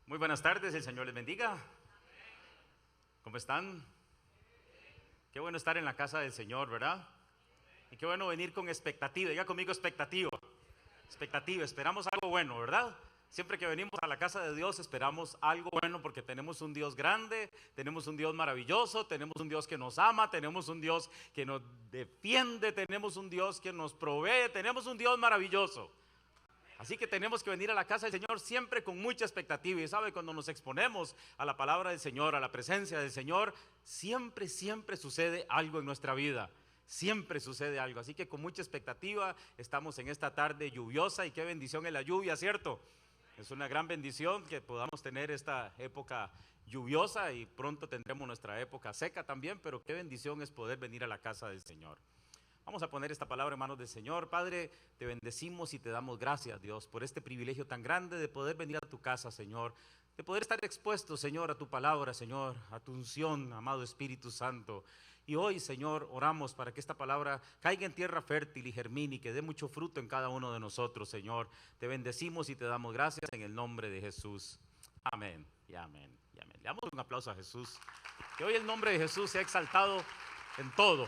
Muy buenas tardes, el Señor les bendiga. ¿Cómo están? Qué bueno estar en la casa del Señor, ¿verdad? Y qué bueno venir con expectativa. Diga conmigo expectativa. Expectativa, esperamos algo bueno, ¿verdad? Siempre que venimos a la casa de Dios esperamos algo bueno porque tenemos un Dios grande, tenemos un Dios maravilloso, tenemos un Dios que nos ama, tenemos un Dios que nos defiende, tenemos un Dios que nos provee, tenemos un Dios maravilloso. Así que tenemos que venir a la casa del Señor siempre con mucha expectativa. Y sabe, cuando nos exponemos a la palabra del Señor, a la presencia del Señor, siempre sucede algo en nuestra vida. Siempre sucede algo. Así que con mucha expectativa estamos en esta tarde lluviosa. Y qué bendición es la lluvia, ¿cierto? Es una gran bendición que podamos tener esta época lluviosa y pronto tendremos nuestra época seca también. Pero qué bendición es poder venir a la casa del Señor. Vamos a poner esta palabra en manos del Señor. Padre, te bendecimos y te damos gracias, Dios, por este privilegio tan grande de poder venir a tu casa, Señor, de poder estar expuesto, Señor, a tu palabra, Señor, a tu unción, amado Espíritu Santo. Y hoy, Señor, oramos para que esta palabra caiga en tierra fértil y germine y que dé mucho fruto en cada uno de nosotros, Señor. Te bendecimos y te damos gracias en el nombre de Jesús. Amén y amén y amén. Le damos un aplauso a Jesús. Que hoy el nombre de Jesús sea exaltado en todo.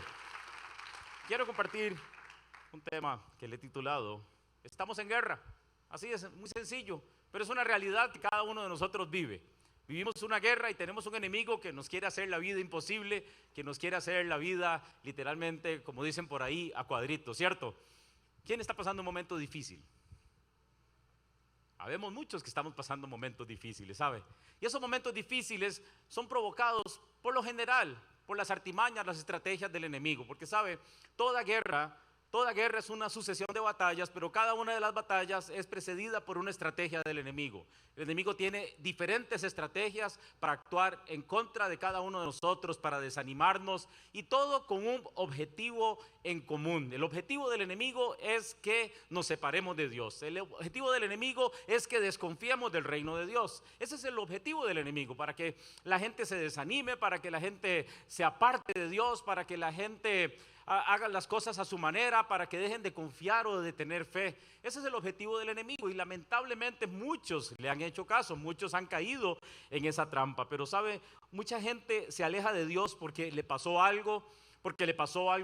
Quiero compartir un tema que le he titulado Estamos en guerra. Así es, muy sencillo, pero es una realidad que cada uno de nosotros vive. Vivimos una guerra y tenemos un enemigo que nos quiere hacer la vida imposible, que nos quiere hacer la vida literalmente, como dicen por ahí, a cuadritos, ¿cierto? ¿Quién está pasando un momento difícil? Habemos muchos que estamos pasando momentos difíciles, ¿sabe? Y esos momentos difíciles son provocados por lo general por las artimañas, las estrategias del enemigo, porque sabe, toda guerra es una sucesión de batallas, pero cada una de las batallas es precedida por una estrategia del enemigo. El enemigo tiene diferentes estrategias para actuar en contra de cada uno de nosotros, para desanimarnos, y todo con un objetivo en común. El objetivo del enemigo es que nos separemos de Dios. El objetivo del enemigo es que desconfiemos del reino de Dios. Ese es el objetivo del enemigo, para que la gente se desanime, para que la gente se aparte de Dios, para que la gente hagan las cosas a su manera, para que dejen de confiar o de tener fe. Ese es el objetivo del enemigo y lamentablemente muchos le han hecho caso, muchos han caído en esa trampa. Pero sabe, mucha gente se aleja de Dios porque le pasó algo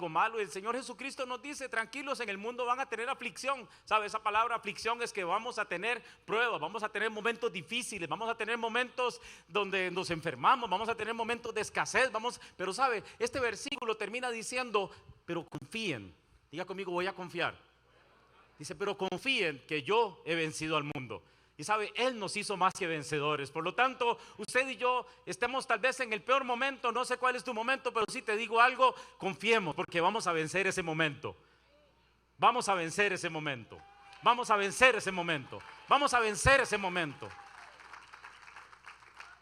malo. El Señor Jesucristo nos dice, tranquilos, en el mundo van a tener aflicción. ¿Sabe? Esa palabra aflicción es que vamos a tener pruebas, vamos a tener momentos difíciles, vamos a tener momentos donde nos enfermamos, vamos a tener momentos de escasez, pero sabe, este versículo termina diciendo, pero confíen. Diga conmigo, voy a confiar. Dice, pero confíen que yo he vencido al mundo. Y sabe, Él nos hizo más que vencedores. Por lo tanto, usted y yo estemos tal vez en el peor momento. No sé cuál es tu momento, pero si te digo algo, confiemos, porque vamos a vencer ese momento. Vamos a vencer ese momento. Vamos a vencer ese momento. Vamos a vencer ese momento.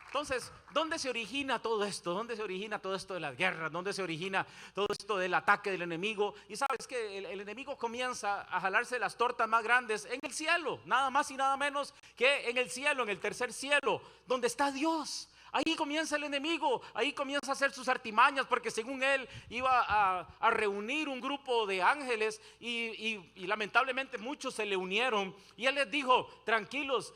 Entonces, ¿dónde se origina todo esto? ¿Dónde se origina todo esto de las guerras? ¿Dónde se origina todo esto del ataque del enemigo? Y sabes que el enemigo comienza a jalarse las tortas más grandes en el cielo, nada más y nada menos que en el cielo, en el tercer cielo, donde está Dios. Ahí comienza el enemigo, ahí comienza a hacer sus artimañas, porque según él iba a reunir un grupo de ángeles y lamentablemente muchos se le unieron. Y él les dijo, tranquilos,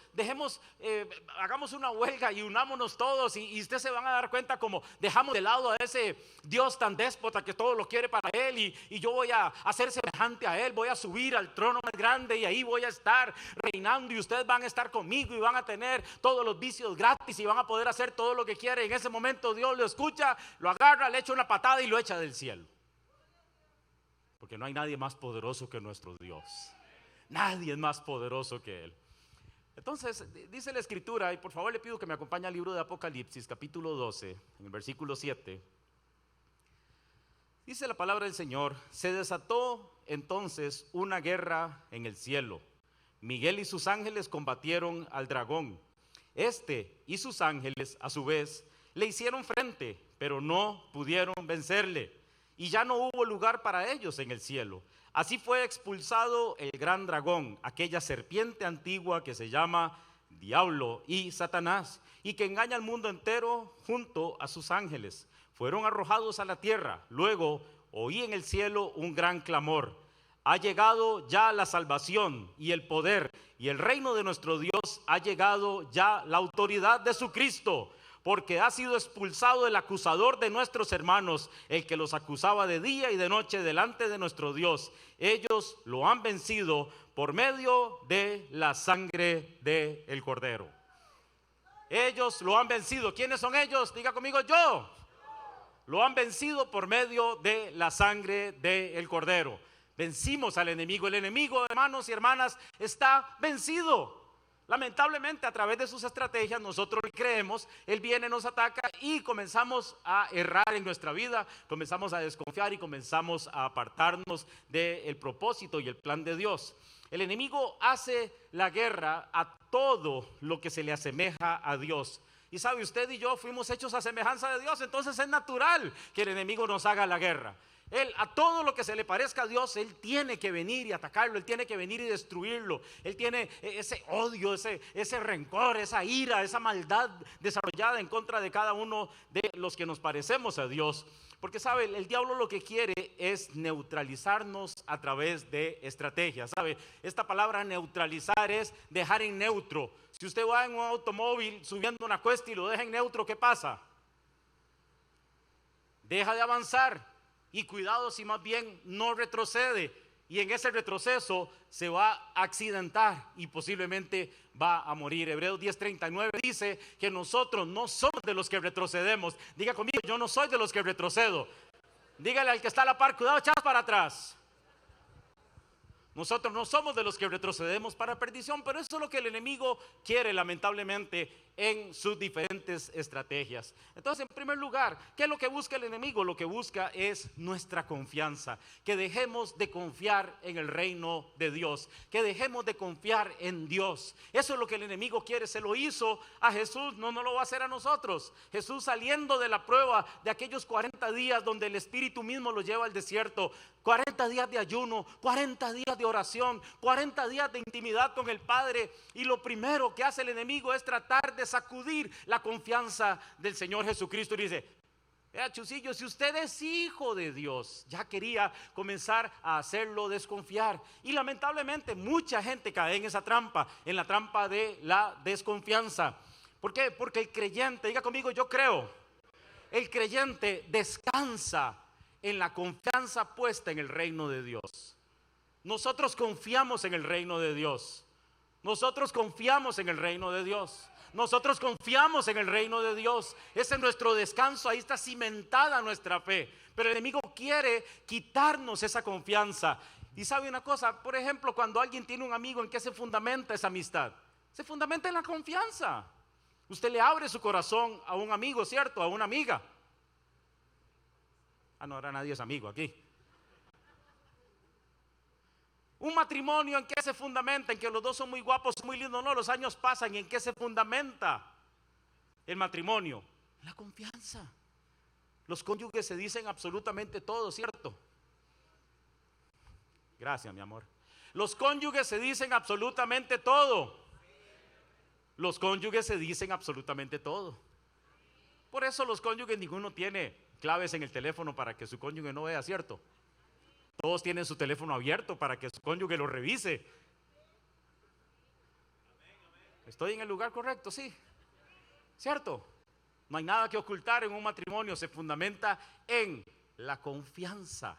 hagamos una huelga y unámonos todos y ustedes se van a dar cuenta como dejamos de lado a ese Dios tan déspota que todo lo quiere para él y yo voy a hacer semejante a él, voy a subir al trono más grande y ahí voy a estar reinando y ustedes van a estar conmigo y van a tener todos los vicios gratis y van a poder hacer todo lo que quiere. En ese momento Dios lo escucha, lo agarra, le echa una patada y lo echa del cielo. Porque no hay nadie más poderoso que nuestro Dios. Nadie es más poderoso que Él. Entonces dice la escritura, y por favor le pido que me acompañe al libro de Apocalipsis, capítulo 12, en el versículo 7. Dice la palabra del Señor, se desató entonces una guerra en el cielo. Miguel y sus ángeles combatieron al dragón. Este y sus ángeles, a su vez, le hicieron frente, pero no pudieron vencerle. Y ya no hubo lugar para ellos en el cielo. Así fue expulsado el gran dragón, aquella serpiente antigua que se llama Diablo y Satanás, y que engaña al mundo entero junto a sus ángeles. Fueron arrojados a la tierra. Luego oí en el cielo un gran clamor. ha llegado ya la salvación y el poder y el reino de nuestro Dios, ha llegado ya la autoridad de su Cristo, porque ha sido expulsado el acusador de nuestros hermanos, el que los acusaba de día y de noche delante de nuestro Dios. Ellos lo han vencido por medio de la sangre del Cordero. Ellos lo han vencido. ¿Quiénes son ellos? Diga conmigo: yo. Lo han vencido por medio de la sangre del Cordero. Vencimos al enemigo. El enemigo, hermanos y hermanas, está vencido. Lamentablemente, a través de sus estrategias, nosotros le creemos. Él viene, nos ataca y comenzamos a errar en nuestra vida, comenzamos a desconfiar y comenzamos a apartarnos del propósito y el plan de Dios. El enemigo hace la guerra a todo lo que se le asemeja a Dios. Y sabe, usted y yo fuimos hechos a semejanza de Dios, entonces es natural que el enemigo nos haga la guerra. Él, a todo lo que se le parezca a Dios, él tiene que venir y atacarlo, él tiene que venir y destruirlo. Él tiene ese odio, ese rencor, esa ira, esa maldad desarrollada en contra de cada uno de los que nos parecemos a Dios. Porque sabe, el diablo lo que quiere es neutralizarnos a través de estrategias. Sabe, esta palabra neutralizar es dejar en neutro. Si usted va en un automóvil subiendo una cuesta y lo deja en neutro, ¿qué pasa? Deja de avanzar. Y cuidado si más bien no retrocede, y en ese retroceso se va a accidentar y posiblemente va a morir. Hebreos 10:39 dice que nosotros no somos de los que retrocedemos. Diga conmigo: yo no soy de los que retrocedo. Dígale al que está a la par: cuidado, echas para atrás. Nosotros no somos de los que retrocedemos para perdición, pero eso es lo que el enemigo quiere, lamentablemente, en sus diferentes estrategias. Entonces, en primer lugar, ¿qué es lo que busca el enemigo? Lo que busca es nuestra confianza, que dejemos de confiar en el reino de Dios, que dejemos de confiar en Dios. Eso es lo que el enemigo quiere. Se lo hizo a Jesús, no lo va a hacer a nosotros. Jesús, saliendo de la prueba de aquellos 40 días donde el Espíritu mismo lo lleva al desierto, 40 días de ayuno, 40 días de oración, 40 días de intimidad con el Padre, y lo primero que hace el enemigo es tratar de sacudir la confianza del Señor Jesucristo. Y dice: Chusillo, si usted es hijo de Dios. Ya quería comenzar a hacerlo desconfiar, y lamentablemente mucha gente cae en esa trampa, en la trampa de la desconfianza. ¿Por qué? Porque el creyente, diga conmigo: yo creo. El creyente descansa en la confianza puesta en el reino de Dios. Nosotros confiamos en el reino de Dios. Nosotros confiamos en el reino de Dios. Nosotros confiamos en el reino de Dios. Ese es nuestro descanso, ahí está cimentada nuestra fe. Pero el enemigo quiere quitarnos esa confianza. Y sabe una cosa, por ejemplo, cuando alguien tiene un amigo, ¿en qué se fundamenta esa amistad? Se fundamenta en la confianza. Usted le abre su corazón a un amigo, ¿cierto? A una amiga. No, ahora nadie es amigo aquí. Un matrimonio, ¿en qué se fundamenta? En que los dos son muy guapos, muy lindos. No, los años pasan. ¿Y en qué se fundamenta el matrimonio? La confianza. Los cónyuges se dicen absolutamente todo, ¿cierto? Gracias, mi amor. Los cónyuges se dicen absolutamente todo. Los cónyuges se dicen absolutamente todo. Por eso los cónyuges, ninguno tiene claves en el teléfono para que su cónyuge no vea, ¿cierto? Todos tienen su teléfono abierto para que su cónyuge lo revise. ¿Estoy en el lugar correcto? Sí. ¿Cierto? No hay nada que ocultar en un matrimonio. Se fundamenta en la confianza.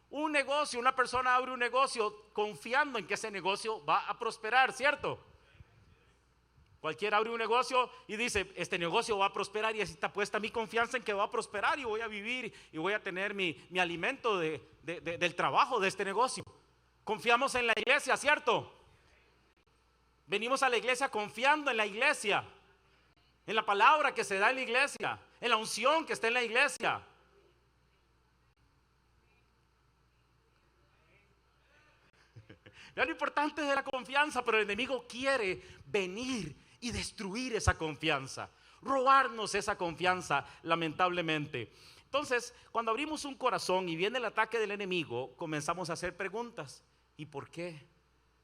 Un negocio, una persona abre un negocio confiando en que ese negocio va a prosperar, ¿cierto? Cualquiera abre un negocio y dice: este negocio va a prosperar, y así está puesta mi confianza en que va a prosperar y voy a vivir y voy a tener mi alimento del trabajo de este negocio. Confiamos en la iglesia, ¿cierto? Venimos a la iglesia confiando en la iglesia, en la palabra que se da en la iglesia, en la unción que está en la iglesia. Ya lo importante es de la confianza, pero el enemigo quiere venir y destruir esa confianza, robarnos esa confianza, lamentablemente. Entonces, cuando abrimos un corazón y viene el ataque del enemigo, comenzamos a hacer preguntas. ¿Y por qué?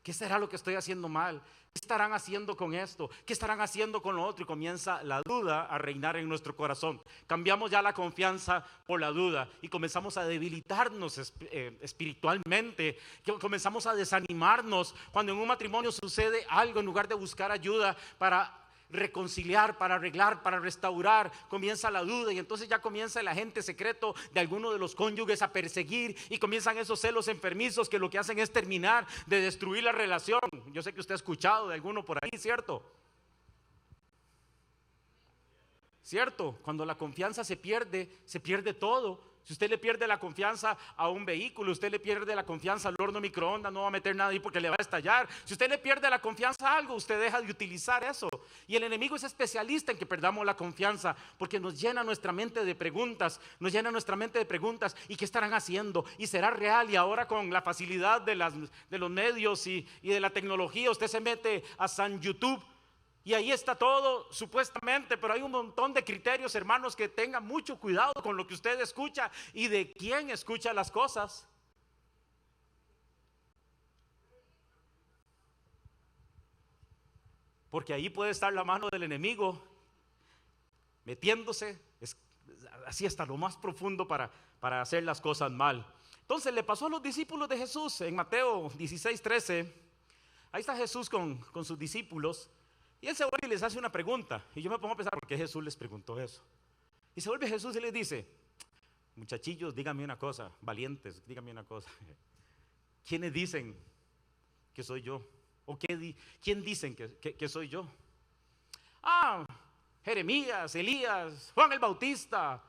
¿Qué será lo que estoy haciendo mal? ¿Qué estarán haciendo con esto? ¿Qué estarán haciendo con lo otro? Y comienza la duda a reinar en nuestro corazón. Cambiamos ya la confianza por la duda y comenzamos a debilitarnos espiritualmente. Comenzamos a desanimarnos cuando en un matrimonio sucede algo. En lugar de buscar ayuda para reconciliar, para arreglar, para restaurar, comienza la duda, y entonces ya comienza el agente secreto de alguno de los cónyuges a perseguir, y comienzan esos celos enfermizos que lo que hacen es terminar de destruir la relación. Yo sé que usted ha escuchado de alguno por ahí, ¿cierto? ¿Cierto? Cuando la confianza se pierde todo. Si usted le pierde la confianza a un vehículo, usted le pierde la confianza al horno microondas, no va a meter nada ahí porque le va a estallar. Si usted le pierde la confianza a algo, usted deja de utilizar eso. Y el enemigo es especialista en que perdamos la confianza, porque nos llena nuestra mente de preguntas, ¿y qué estarán haciendo? ¿Y será real? Y ahora con la facilidad de los medios y de la tecnología, usted se mete a San YouTube y ahí está todo supuestamente, pero hay un montón de criterios, hermanos, que tengan mucho cuidado con lo que usted escucha y de quién escucha las cosas. Porque ahí puede estar la mano del enemigo metiéndose así hasta lo más profundo para hacer las cosas mal. Entonces le pasó a los discípulos de Jesús en Mateo 16:13. Ahí está Jesús con sus discípulos. Y él se vuelve y les hace una pregunta. Y yo me pongo a pensar, ¿por qué Jesús les preguntó eso? Y se vuelve Jesús y les dice: muchachillos, díganme una cosa, valientes, díganme una cosa. ¿Quiénes dicen que soy yo? ¿O quién dicen que soy yo? Jeremías, Elías, Juan el Bautista.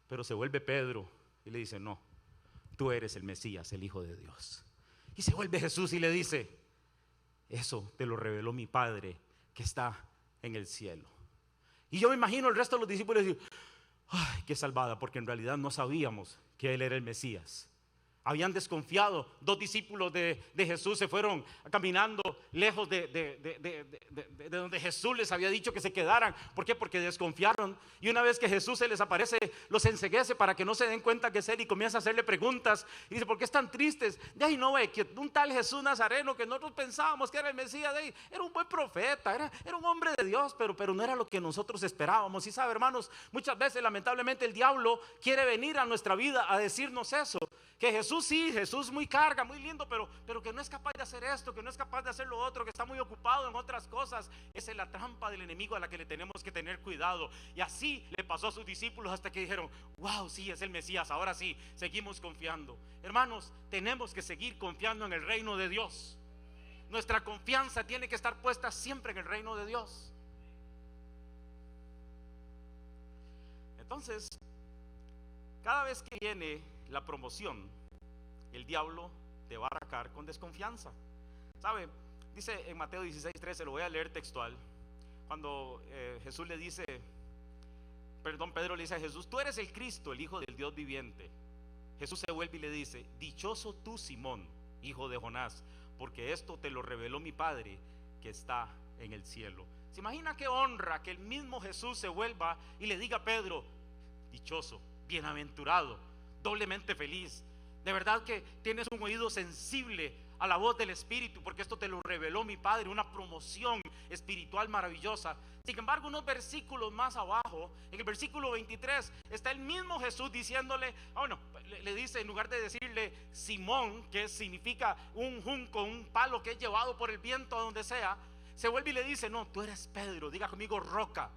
Pero se vuelve Pedro y le dice: no, tú eres el Mesías, el Hijo de Dios. Y se vuelve Jesús y le dice: eso te lo reveló mi Padre que está en el cielo. Y yo me imagino el resto de los discípulos decir: ay, qué salvada, porque en realidad no sabíamos que Él era el Mesías. Habían desconfiado. Dos discípulos de Jesús se fueron caminando lejos de donde Jesús les había dicho que se quedaran. ¿Por qué? Porque desconfiaron. Y una vez que Jesús se les aparece, los enceguece para que no se den cuenta que es Él, y comienza a hacerle preguntas. Y dice: ¿por qué están tristes? De ahí no ve que un tal Jesús Nazareno, que nosotros pensábamos que era el Mesías, de ahí, era un buen profeta, era un hombre de Dios, pero no era lo que nosotros esperábamos. Y sabe, hermanos, muchas veces lamentablemente el diablo quiere venir a nuestra vida a decirnos eso. Que Jesús sí, Jesús muy carga, muy lindo, pero que no es capaz de hacer esto, que no es capaz de hacer lo otro, que está muy ocupado en otras cosas. Esa es la trampa del enemigo a la que le tenemos que tener cuidado. Y así le pasó a sus discípulos hasta que dijeron: wow, sí, es el Mesías, ahora sí, seguimos confiando. Hermanos, tenemos que seguir confiando en el reino de Dios. Nuestra confianza tiene que estar puesta siempre en el reino de Dios. Entonces, cada vez que viene la promoción, el diablo te va a atacar con desconfianza. ¿Sabe? Dice en Mateo 16:13, lo voy a leer textual. Cuando Pedro le dice a Jesús: tú eres el Cristo, el Hijo del Dios viviente. Jesús se vuelve y le dice: dichoso tú, Simón, hijo de Jonás, porque esto te lo reveló mi Padre que está en el cielo. ¿Se imagina qué honra que el mismo Jesús se vuelva y le diga a Pedro: dichoso, bienaventurado, doblemente feliz? De verdad que tienes un oído sensible a la voz del Espíritu, porque esto te lo reveló mi Padre, una promoción espiritual maravillosa. Sin embargo, unos versículos más abajo, en el versículo 23, está el mismo Jesús diciéndole, le dice, en lugar de decirle Simón, que significa un junco, un palo que es llevado por el viento a donde sea, se vuelve y le dice: no, tú eres Pedro, diga conmigo, roca.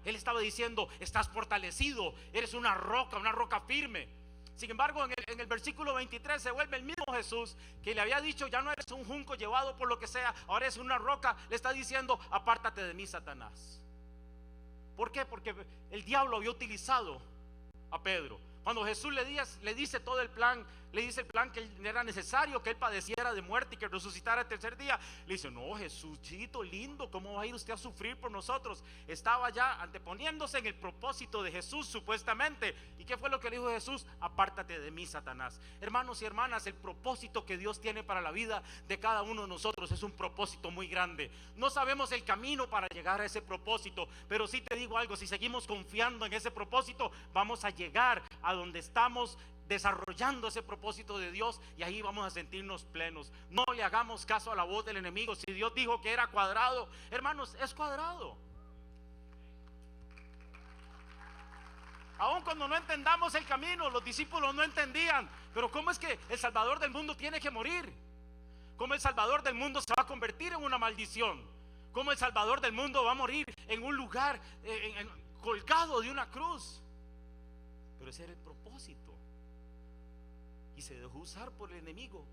Él estaba diciendo: estás fortalecido, eres una roca firme. Sin embargo, en el versículo 23 se vuelve el mismo Jesús que le había dicho: ya no eres un junco llevado por lo que sea, ahora eres una roca. Le está diciendo: apártate de mí, Satanás. ¿Por qué? Porque el diablo había utilizado a Pedro. Cuando Jesús le dice todo el plan, le dice el plan que era necesario que él padeciera de muerte y que resucitara el tercer día, le dice: no, Jesúsito lindo, ¿cómo va a ir usted a sufrir por nosotros? Estaba ya anteponiéndose en el propósito de Jesús, supuestamente. ¿Y qué fue lo que le dijo Jesús? Apártate de mí, Satanás. Hermanos y hermanas, el propósito que Dios tiene para la vida de cada uno de nosotros es un propósito muy grande. No sabemos el camino para llegar a ese propósito, pero sí te digo algo: si seguimos confiando en ese propósito, vamos a llegar a donde estamos desarrollando ese propósito de Dios, y ahí vamos a sentirnos plenos. No le hagamos caso a la voz del enemigo. Si Dios dijo que era cuadrado, hermanos, es cuadrado. Aun cuando no entendamos el camino, los discípulos no entendían. Pero ¿cómo es que el Salvador del mundo tiene que morir? ¿Cómo el Salvador del mundo se va a convertir en una maldición? ¿Cómo el Salvador del mundo va a morir en un lugar colgado de una cruz? Pero ese era el propósito, y se dejó usar por el enemigo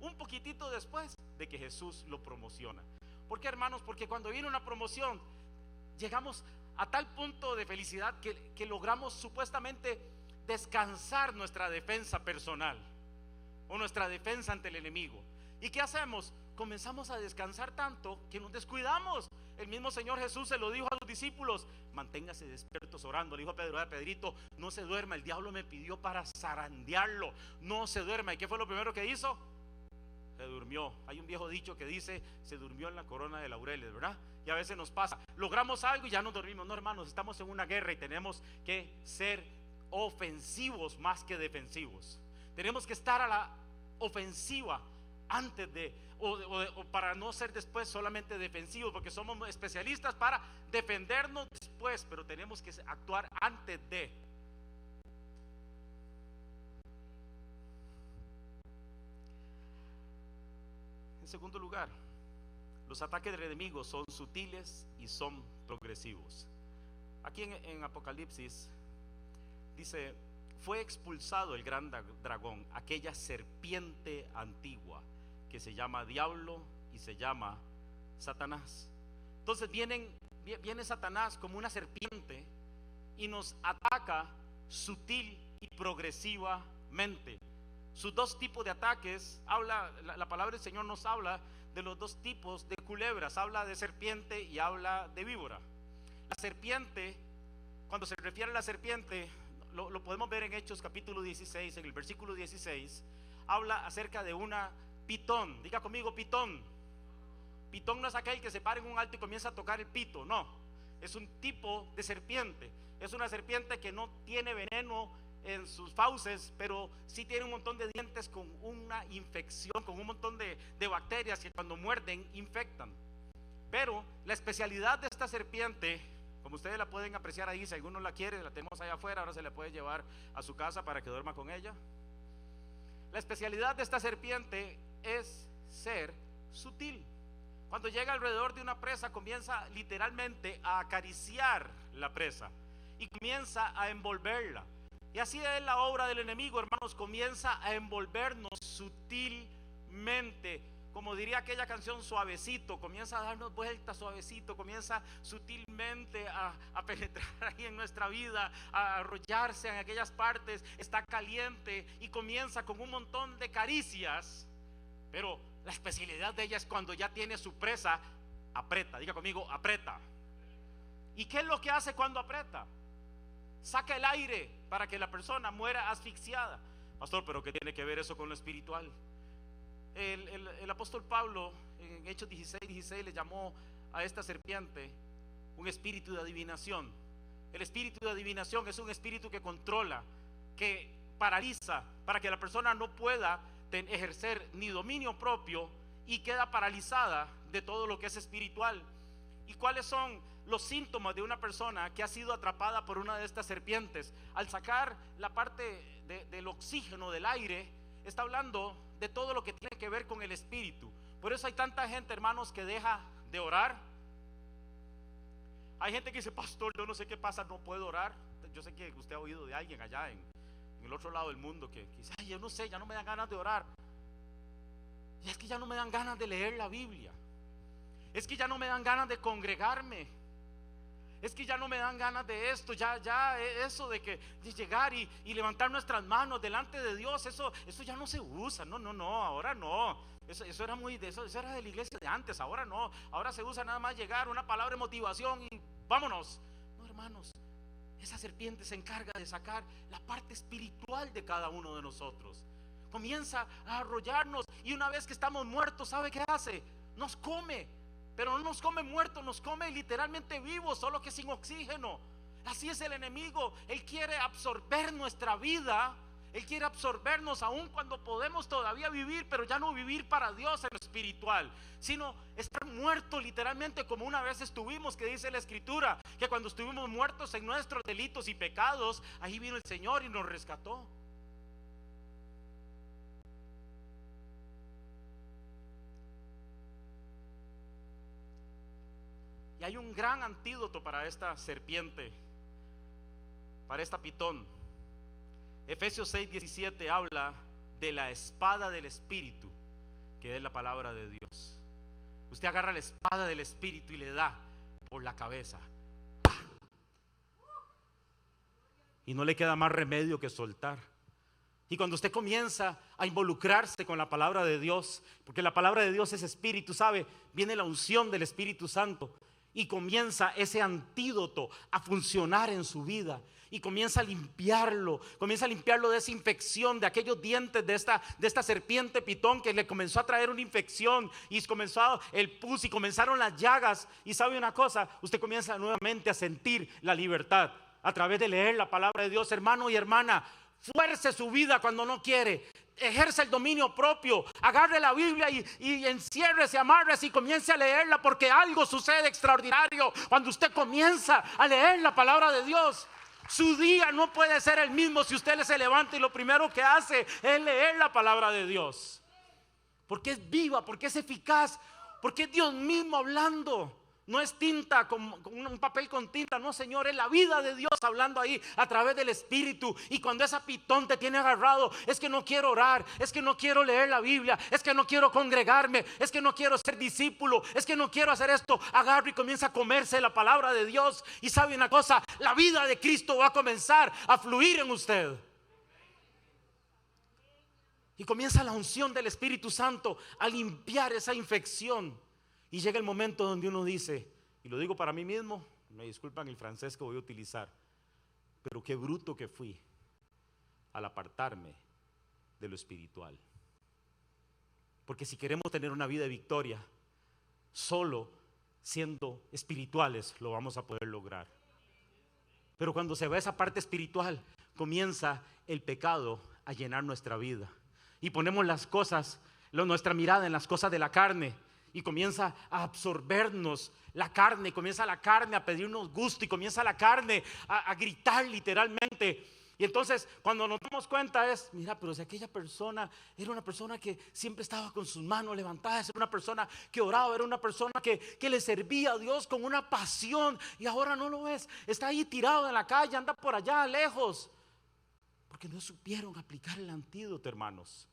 un poquitito después de que Jesús lo promociona. ¿Por qué, hermanos? Porque cuando viene una promoción, llegamos a tal punto de felicidad que logramos supuestamente descansar nuestra defensa personal o nuestra defensa ante el enemigo. ¿Y qué hacemos? Comenzamos a descansar tanto que nos descuidamos. El mismo Señor Jesús se lo dijo a los discípulos: manténgase despiertos orando. Le dijo a Pedro: Pedrito, no se duerma, el diablo me pidió para zarandearlo, no se duerma. ¿Y qué fue lo primero que hizo? Se durmió. Hay un viejo dicho que dice: se durmió en la corona de laureles, ¿verdad? Y a veces nos pasa, logramos algo y ya nos dormimos. No, hermanos, estamos en una guerra y tenemos que ser ofensivos más que defensivos. Tenemos que estar a la ofensiva antes de, o para no ser después solamente defensivos, porque somos especialistas para defendernos después, pero tenemos que actuar antes de. En segundo lugar, los ataques del enemigo son sutiles y son progresivos. Aquí en Apocalipsis dice: fue expulsado el gran dragón, aquella serpiente antigua que se llama Diablo y se llama Satanás. Entonces viene Satanás como una serpiente y nos ataca sutil y progresivamente. Sus dos tipos de ataques, la palabra del Señor nos habla de los dos tipos de culebras. Habla de serpiente y habla de víbora. La serpiente, cuando se refiere a la serpiente, lo podemos ver en Hechos capítulo 16, en el versículo 16. Habla acerca de una pitón. Diga conmigo: pitón. Pitón no es aquel que se para en un alto y comienza a tocar el pito, no. Es un tipo de serpiente. Es una serpiente que no tiene veneno en sus fauces, pero sí tiene un montón de dientes con una infección, con un montón de bacterias que cuando muerden infectan. Pero la especialidad de esta serpiente, como ustedes la pueden apreciar ahí, si alguno la quiere, la tenemos allá afuera, ahora se la puede llevar a su casa para que duerma con ella. La especialidad de esta serpiente es ser sutil. Cuando llega alrededor de una presa, comienza literalmente a acariciar la presa y comienza a envolverla. Y así es la obra del enemigo, hermanos. Comienza a envolvernos sutilmente, como diría aquella canción, suavecito. Comienza a darnos vueltas suavecito, comienza sutilmente a penetrar ahí en nuestra vida, a arrollarse en aquellas partes. Está caliente y comienza con un montón de caricias, pero la especialidad de ella es cuando ya tiene su presa, aprieta. Diga conmigo: aprieta. ¿Y qué es lo que hace cuando aprieta? Saca el aire para que la persona muera asfixiada. Pastor, ¿pero qué tiene que ver eso con lo espiritual? El apóstol Pablo en Hechos 16 le llamó a esta serpiente un espíritu de adivinación. El espíritu de adivinación es un espíritu que controla, que paraliza, para que la persona no pueda ejercer ni dominio propio y queda paralizada de todo lo que es espiritual. ¿Y cuáles son los síntomas de una persona que ha sido atrapada por una de estas serpientes? Al sacar la parte del oxígeno del aire, está hablando de todo lo que tiene que ver con el espíritu. Por eso hay tanta gente, hermanos, que deja de orar. Hay gente que dice: pastor, yo no sé qué pasa, no puedo orar. Yo sé que usted ha oído de alguien allá en el otro lado del mundo que dice: ay, yo no sé, ya no me dan ganas de orar. Y es que ya no me dan ganas de leer la Biblia. Es que ya no me dan ganas de congregarme. Es que ya no me dan ganas de esto. Ya eso de llegar y levantar nuestras manos delante de Dios, eso ya no se usa. No, ahora no. Eso era eso era de la iglesia de antes. Ahora no. Ahora se usa nada más llegar, una palabra de motivación y vámonos. No, hermanos, esa serpiente se encarga de sacar la parte espiritual de cada uno de nosotros. Comienza a arrollarnos, y una vez que estamos muertos, ¿sabe qué hace? Nos come. Pero no nos come muertos, nos come literalmente vivos, solo que sin oxígeno. Así es el enemigo. Él quiere absorber nuestra vida, Él quiere absorbernos aún cuando podemos todavía vivir, pero ya no vivir para Dios en lo espiritual, sino estar muertos literalmente, como una vez estuvimos, que dice la Escritura, que cuando estuvimos muertos en nuestros delitos y pecados, ahí vino el Señor y nos rescató. Y hay un gran antídoto para esta serpiente, para esta pitón. Efesios 6:17 habla de la espada del Espíritu, que es la palabra de Dios. Usted agarra la espada del Espíritu y le da por la cabeza, y no le queda más remedio que soltar. Y cuando usted comienza a involucrarse con la palabra de Dios, porque la palabra de Dios es Espíritu, ¿sabe? Viene la unción del Espíritu Santo y comienza ese antídoto a funcionar en su vida. Y comienza a limpiarlo de esa infección, de aquellos dientes de esta serpiente pitón que le comenzó a traer una infección, y comenzó el pus y comenzaron las llagas. Y sabe una cosa, usted comienza nuevamente a sentir la libertad a través de leer la palabra de Dios. Hermano y hermana, fuerce su vida cuando no quiere, ejerce el dominio propio, agarre la Biblia y enciérrese, amárrese y comience a leerla, porque algo sucede extraordinario cuando usted comienza a leer la palabra de Dios. Su día no puede ser el mismo si usted se levanta y lo primero que hace es leer la palabra de Dios, porque es viva, porque es eficaz, porque es Dios mismo hablando. No es tinta, con un papel con tinta, no, Señor, es la vida de Dios hablando ahí a través del Espíritu. Y cuando esa pitón te tiene agarrado, es que no quiero orar, es que no quiero leer la Biblia, es que no quiero congregarme, es que no quiero ser discípulo, es que no quiero hacer esto, agarra y comienza a comerse la palabra de Dios. Y sabe una cosa, la vida de Cristo va a comenzar a fluir en usted. Y comienza la unción del Espíritu Santo a limpiar esa infección. Y llega el momento donde uno dice, y lo digo para mí mismo, me disculpan el francés que voy a utilizar, pero qué bruto que fui al apartarme de lo espiritual. Porque si queremos tener una vida de victoria, solo siendo espirituales lo vamos a poder lograr. Pero cuando se va esa parte espiritual, comienza el pecado a llenar nuestra vida. Y ponemos las cosas, nuestra mirada en las cosas de la carne, y comienza a absorbernos la carne, comienza la carne a pedirnos gusto, y comienza la carne a gritar literalmente. Y entonces cuando nos damos cuenta es, mira, pero si aquella persona era una persona que siempre estaba con sus manos levantadas, era una persona que oraba, era una persona que le servía a Dios con una pasión, y ahora no lo es, está ahí tirado en la calle, anda por allá lejos, porque no supieron aplicar el antídoto, hermanos.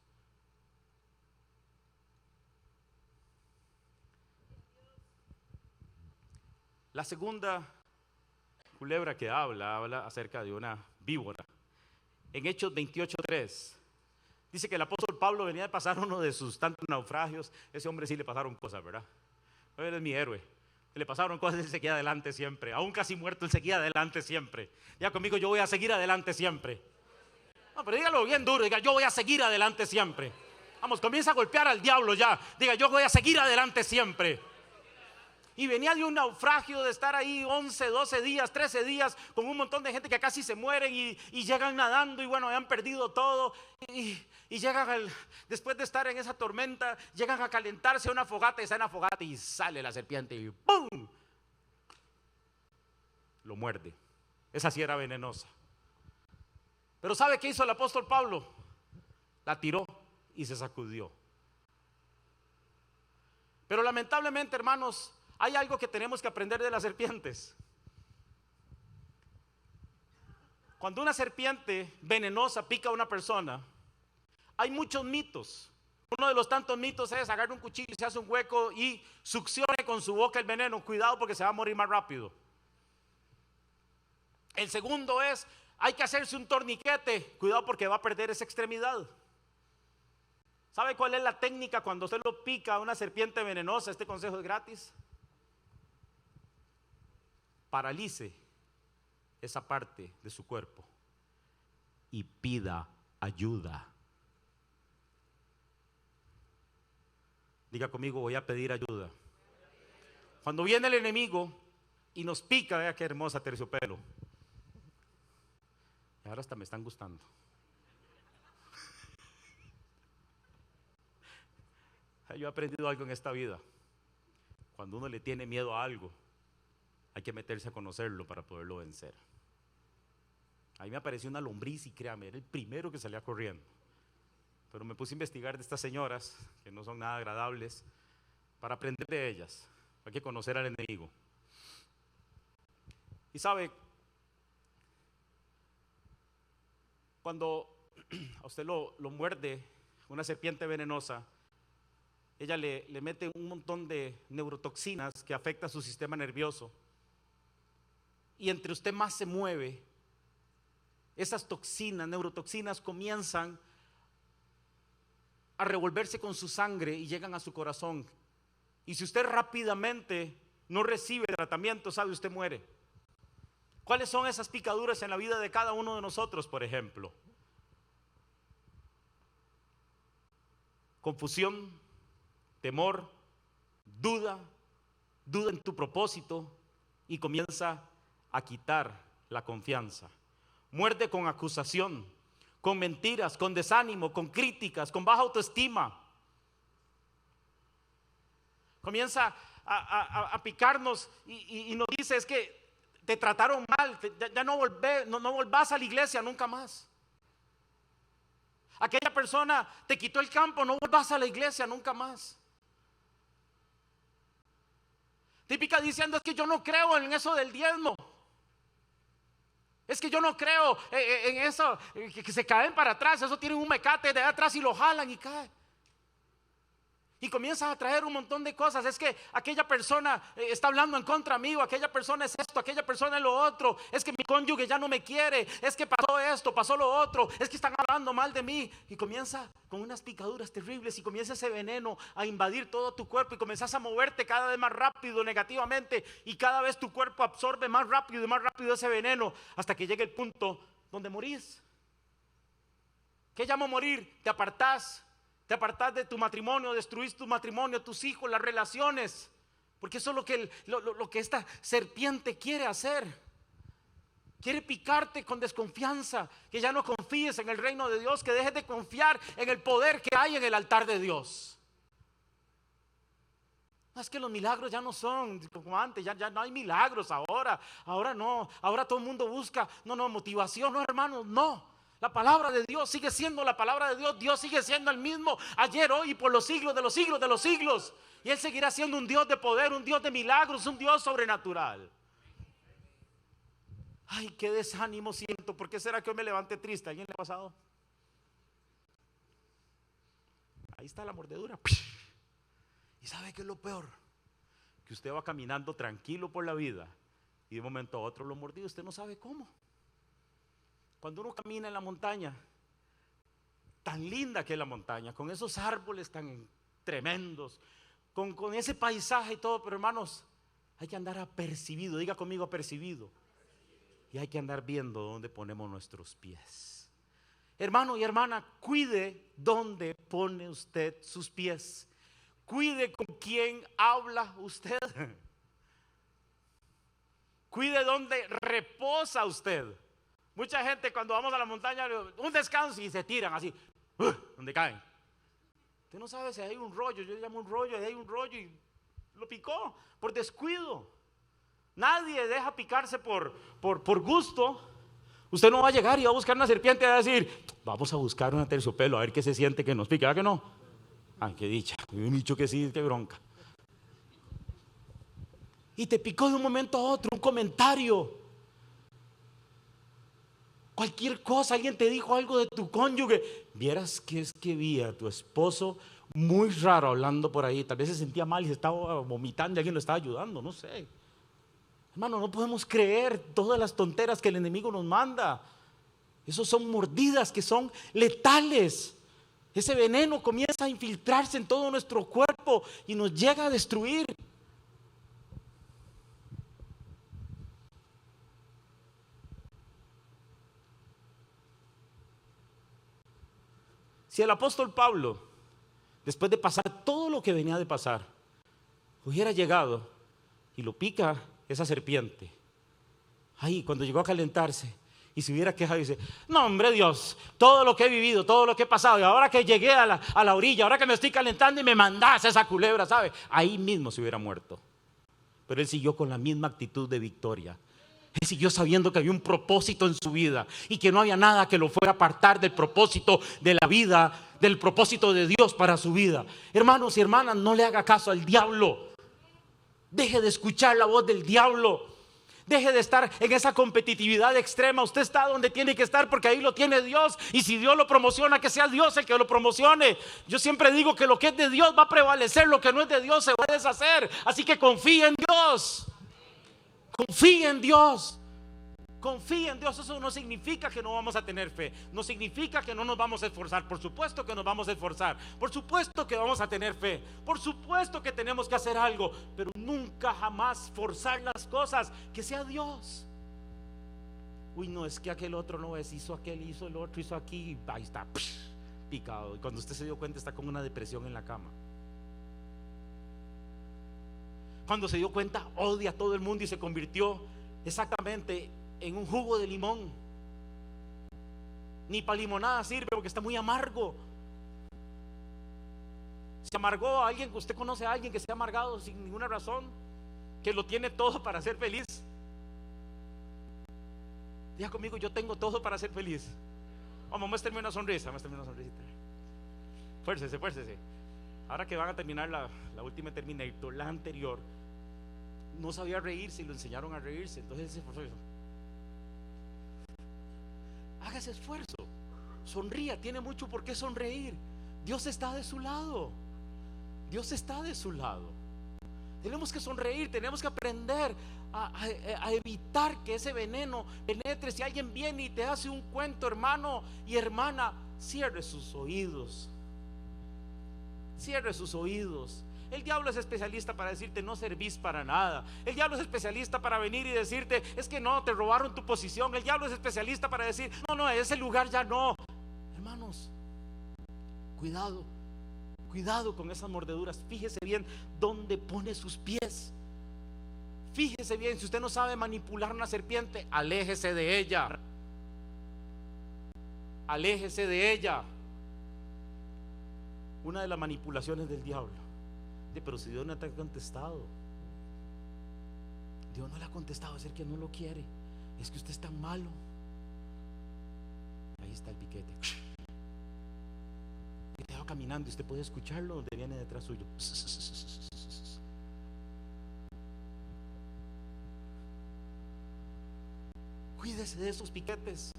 La segunda culebra que habla acerca de una víbora. En Hechos 28:3 dice que el apóstol Pablo venía de pasar uno de sus tantos naufragios. Ese hombre sí le pasaron cosas, ¿verdad? Él es mi héroe. Le pasaron cosas y él seguía adelante siempre. Aún casi muerto, él seguía adelante siempre. Ya conmigo, yo voy a seguir adelante siempre. No, pero dígalo bien duro, diga, yo voy a seguir adelante siempre. Vamos, comienza a golpear al diablo ya. Diga, yo voy a seguir adelante siempre. Y venía de un naufragio, de estar ahí 11, 12 días, 13 días con un montón de gente que casi se mueren y llegan nadando, y bueno, han perdido todo, y llegan después de estar en esa tormenta, llegan a calentarse a una fogata, y está en la fogata y sale la serpiente y ¡pum! Lo muerde. Esa sí era venenosa. Pero ¿sabe qué hizo el apóstol Pablo? La tiró y se sacudió. Pero lamentablemente, hermanos, hay algo que tenemos que aprender de las serpientes. Cuando una serpiente venenosa pica a una persona, hay muchos mitos. Uno de los tantos mitos es: agarre un cuchillo y se hace un hueco y succione con su boca el veneno. Cuidado, porque se va a morir más rápido. El segundo es: hay que hacerse un torniquete. Cuidado, porque va a perder esa extremidad. ¿Sabe cuál es la técnica cuando usted lo pica a una serpiente venenosa? Este consejo es gratis. Paralice esa parte de su cuerpo y pida ayuda. Diga conmigo, voy a pedir ayuda. Cuando viene el enemigo y nos pica, vea qué hermosa terciopelo. Y ahora hasta me están gustando. Yo he aprendido algo en esta vida. Cuando uno le tiene miedo a algo, hay que meterse a conocerlo para poderlo vencer. Ahí me apareció una lombriz y créame, era el primero que salía corriendo. Pero me puse a investigar de estas señoras, que no son nada agradables, para aprender de ellas. Hay que conocer al enemigo. Y sabe, cuando a usted lo muerde una serpiente venenosa, ella le mete un montón de neurotoxinas que afecta su sistema nervioso. Y entre usted más se mueve, esas toxinas, neurotoxinas comienzan a revolverse con su sangre y llegan a su corazón. Y si usted rápidamente no recibe tratamiento, sabe, usted muere. ¿Cuáles son esas picaduras en la vida de cada uno de nosotros, por ejemplo? Confusión, temor, duda en tu propósito y comienza a quitar la confianza. Muerde con acusación, con mentiras, con desánimo, con críticas, con baja autoestima. Comienza a picarnos y nos dice, es que te trataron mal, ya no volvás a la iglesia nunca más. Aquella persona te quitó el campo, no volvás a la iglesia nunca más. Típica diciendo, es que yo no creo en eso del diezmo. Es que yo no creo en eso, que se caen para atrás, eso tienen un mecate de atrás y lo jalan y cae. Y comienzas a traer un montón de cosas. Es que aquella persona está hablando en contra mío, aquella persona es esto, aquella persona es lo otro. Es que mi cónyuge ya no me quiere, es que pasó esto, pasó lo otro, es que están hablando mal de mí. Y comienza con unas picaduras terribles y comienza ese veneno a invadir todo tu cuerpo y comienzas a moverte cada vez más rápido negativamente y cada vez tu cuerpo absorbe más rápido y más rápido ese veneno hasta que llegue el punto donde morís. ¿Qué llamo morir? Te apartás de tu matrimonio, destruís tu matrimonio, tus hijos, las relaciones, porque eso es lo que esta serpiente quiere hacer. Quiere picarte con desconfianza, que ya no confíes en el reino de Dios, que dejes de confiar en el poder que hay en el altar de Dios. No, es que los milagros ya no son como antes, ya no hay milagros ahora no, ahora todo el mundo busca, motivación, no hermanos, no. La palabra de Dios sigue siendo la palabra de Dios. Dios sigue siendo el mismo ayer, hoy y por los siglos de los siglos de los siglos. Y Él seguirá siendo un Dios de poder, un Dios de milagros, un Dios sobrenatural. Ay, qué desánimo siento. ¿Por qué será que hoy me levanté triste? ¿A alguien le ha pasado? Ahí está la mordedura. ¿Y sabe qué es lo peor? Que usted va caminando tranquilo por la vida y de un momento a otro lo mordió. Usted no sabe cómo. Cuando uno camina en la montaña, tan linda que es la montaña, con esos árboles tan tremendos, con ese paisaje y todo, pero hermanos, hay que andar apercibido, diga conmigo apercibido, y hay que andar viendo dónde ponemos nuestros pies. Hermano y hermana, cuide dónde pone usted sus pies, cuide con quién habla usted, cuide dónde reposa usted. Mucha gente cuando vamos a la montaña, un descanso y se tiran así, donde caen. Usted no sabe si hay un rollo, yo le llamo un rollo, ahí hay un rollo y lo picó por descuido. Nadie deja picarse por gusto. Usted no va a llegar y va a buscar una serpiente y va a decir, vamos a buscar una terciopelo a ver qué se siente que nos pique, ¿verdad que no? Ay, qué dicha, me han dicho que sí, qué bronca. Y te picó de un momento a otro, un comentario. Cualquier cosa, alguien te dijo algo de tu cónyuge. Vieras que es que vi a tu esposo muy raro hablando por ahí. Tal vez se sentía mal y se estaba vomitando y alguien lo estaba ayudando, no sé. Hermano, no podemos creer todas las tonteras que el enemigo nos manda. Esos son mordidas que son letales. Ese veneno comienza a infiltrarse en todo nuestro cuerpo y nos llega a destruir. Si el apóstol Pablo, después de pasar todo lo que venía de pasar, hubiera llegado y lo pica esa serpiente, ahí cuando llegó a calentarse, Y se hubiera quejado y dice: no, hombre, Dios, todo lo que he vivido, todo lo que he pasado, y ahora que llegué a la orilla, ahora que me estoy calentando y me mandás esa culebra, ¿sabe? Ahí mismo se hubiera muerto. Pero él siguió con la misma actitud de victoria. Él siguió sabiendo que había un propósito en su vida y que no había nada que lo fuera a apartar del propósito de la vida, del propósito de Dios para su vida. Hermanos y hermanas, no le haga caso al diablo. Deje de escuchar la voz del diablo. Deje de estar en esa competitividad extrema. Usted está donde tiene que estar porque ahí lo tiene Dios. Y si Dios lo promociona, que sea Dios el que lo promocione. Yo siempre digo que lo que es de Dios va a prevalecer, lo que no es de Dios se va a deshacer. Así que confíe en Dios. Confíe en Dios. Confíe en Dios. Eso no significa que no vamos a tener fe. No significa que no nos vamos a esforzar. Por supuesto que nos vamos a esforzar. Por supuesto que vamos a tener fe. Por supuesto que tenemos que hacer algo. Pero nunca jamás forzar las cosas. Que sea Dios. Uy, no, es que aquel otro no es. Hizo aquel, hizo el otro, hizo aquí. Ahí está, picado. Y cuando usted se dio cuenta, está con una depresión en la cama. Cuando se dio cuenta, odia a todo el mundo y se convirtió exactamente en un jugo de limón. Ni para limonada sirve porque está muy amargo. Se amargó a alguien. ¿Usted conoce a alguien que se ha amargado sin ninguna razón? Que lo tiene todo para ser feliz. Diga conmigo: yo tengo todo para ser feliz. Vamos, muéstrame una sonrisa. Muéstrame una sonrisita. Fuércese, fuércese. Ahora que van a terminar la última Terminator, la anterior, no sabía reírse y lo enseñaron a reírse. Entonces se esforzó. Haga ese esfuerzo. Sonría, tiene mucho por qué sonreír. Dios está de su lado. Dios está de su lado. Tenemos que sonreír, tenemos que aprender a evitar que ese veneno penetre. Si alguien viene y te hace un cuento, hermano y hermana, cierre sus oídos. Cierre sus oídos. El diablo es especialista para decirte: no servís para nada. El diablo es especialista para venir y decirte: es que no, te robaron tu posición. El diablo es especialista para decir: no, ese lugar ya no. Hermanos, cuidado. Cuidado con esas mordeduras. Fíjese bien dónde pone sus pies. Fíjese bien, si usted no sabe manipular una serpiente, aléjese de ella. Aléjese de ella. Una de las manipulaciones del diablo: pero si Dios no te ha contestado, Dios no le ha contestado, es el que no lo quiere, es que usted es tan malo. Ahí está el piquete. Usted va caminando y usted puede escucharlo donde viene detrás suyo. Cuídese de esos piquetes,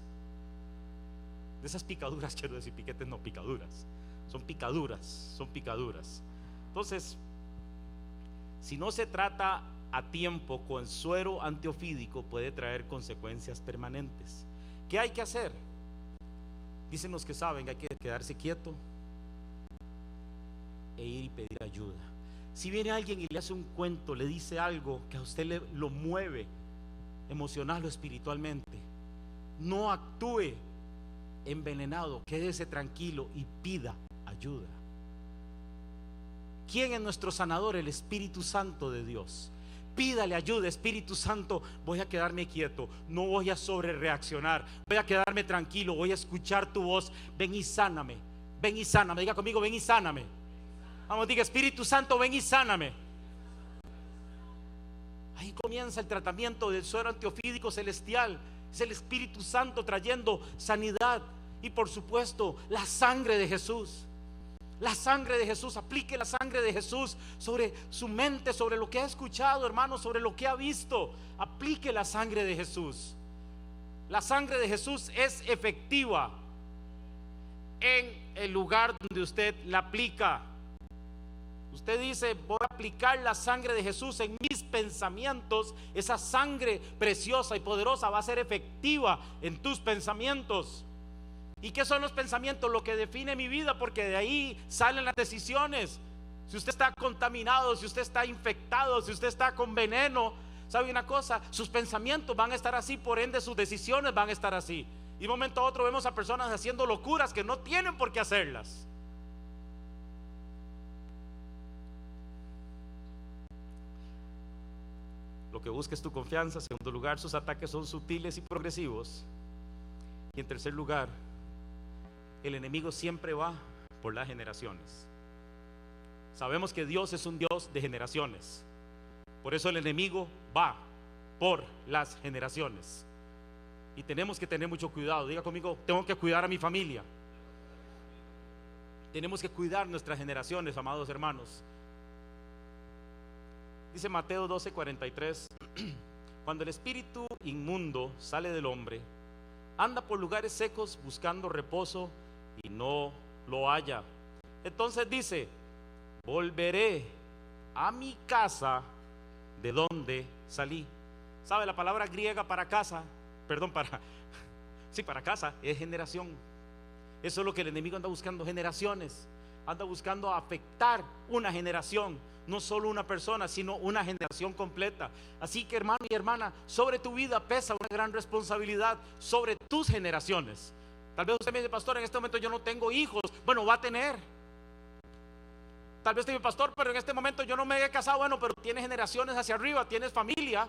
de esas picaduras. Quiero decir piquetes, no picaduras. Son picaduras, son picaduras. Entonces, si no se trata a tiempo con suero antiofídico, puede traer consecuencias permanentes. ¿Qué hay que hacer? Dicen los que saben que hay que quedarse quieto e ir y pedir ayuda. Si viene alguien y le hace un cuento, le dice algo que a usted lo mueve emocional o espiritualmente, no actúe envenenado, quédese tranquilo y pida ayuda. ¿Quién es nuestro sanador? El Espíritu Santo de Dios. Pídale ayuda: Espíritu Santo, voy a quedarme quieto, no voy a sobrereaccionar, voy a quedarme tranquilo, voy a escuchar tu voz. Ven y sáname, ven y sáname. Diga conmigo: ven y sáname. Vamos, diga: Espíritu Santo, ven y sáname. Ahí comienza el tratamiento del suero antiofídico celestial. Es el Espíritu Santo trayendo sanidad. Y por supuesto, la sangre de Jesús. La sangre de Jesús. Aplique la sangre de Jesús sobre su mente, sobre lo que ha escuchado, hermano, sobre lo que ha visto. Aplique la sangre de Jesús. La sangre de Jesús es efectiva en el lugar donde usted la aplica. Usted dice: voy a aplicar la sangre de Jesús en mis pensamientos. Esa sangre preciosa y poderosa va a ser efectiva en tus pensamientos. ¿Y qué son los pensamientos? Lo que define mi vida, porque de ahí salen las decisiones. Si usted está contaminado, si usted está infectado, si usted está con veneno, ¿sabe una cosa? Sus pensamientos van a estar así, por ende sus decisiones van a estar así. Y de un momento a otro vemos a personas haciendo locuras que no tienen por qué hacerlas. Lo que busca es tu confianza. En segundo lugar, sus ataques son sutiles y progresivos. Y en tercer lugar, el enemigo siempre va por las generaciones. Sabemos que Dios es un Dios de generaciones. Por eso el enemigo va por las generaciones. Y tenemos que tener mucho cuidado. Diga conmigo, tengo que cuidar a mi familia. Tenemos que cuidar nuestras generaciones, amados hermanos. Dice Mateo 12:43, cuando el espíritu inmundo sale del hombre, anda por lugares secos buscando reposo y no lo halla. Entonces dice, volveré a mi casa de donde salí. ¿Sabe? La palabra griega para casa, para casa es generación. Eso es lo que el enemigo anda buscando, generaciones. Anda buscando afectar una generación, no solo una persona, sino una generación completa. Así que, hermano y hermana, sobre tu vida pesa una gran responsabilidad, sobre tus generaciones. Tal vez usted me dice, pastor, en este momento yo no tengo hijos. Bueno, va a tener. Tal vez usted me dice, pastor, pero en este momento yo no me he casado. Bueno, pero tienes generaciones hacia arriba, tienes familia.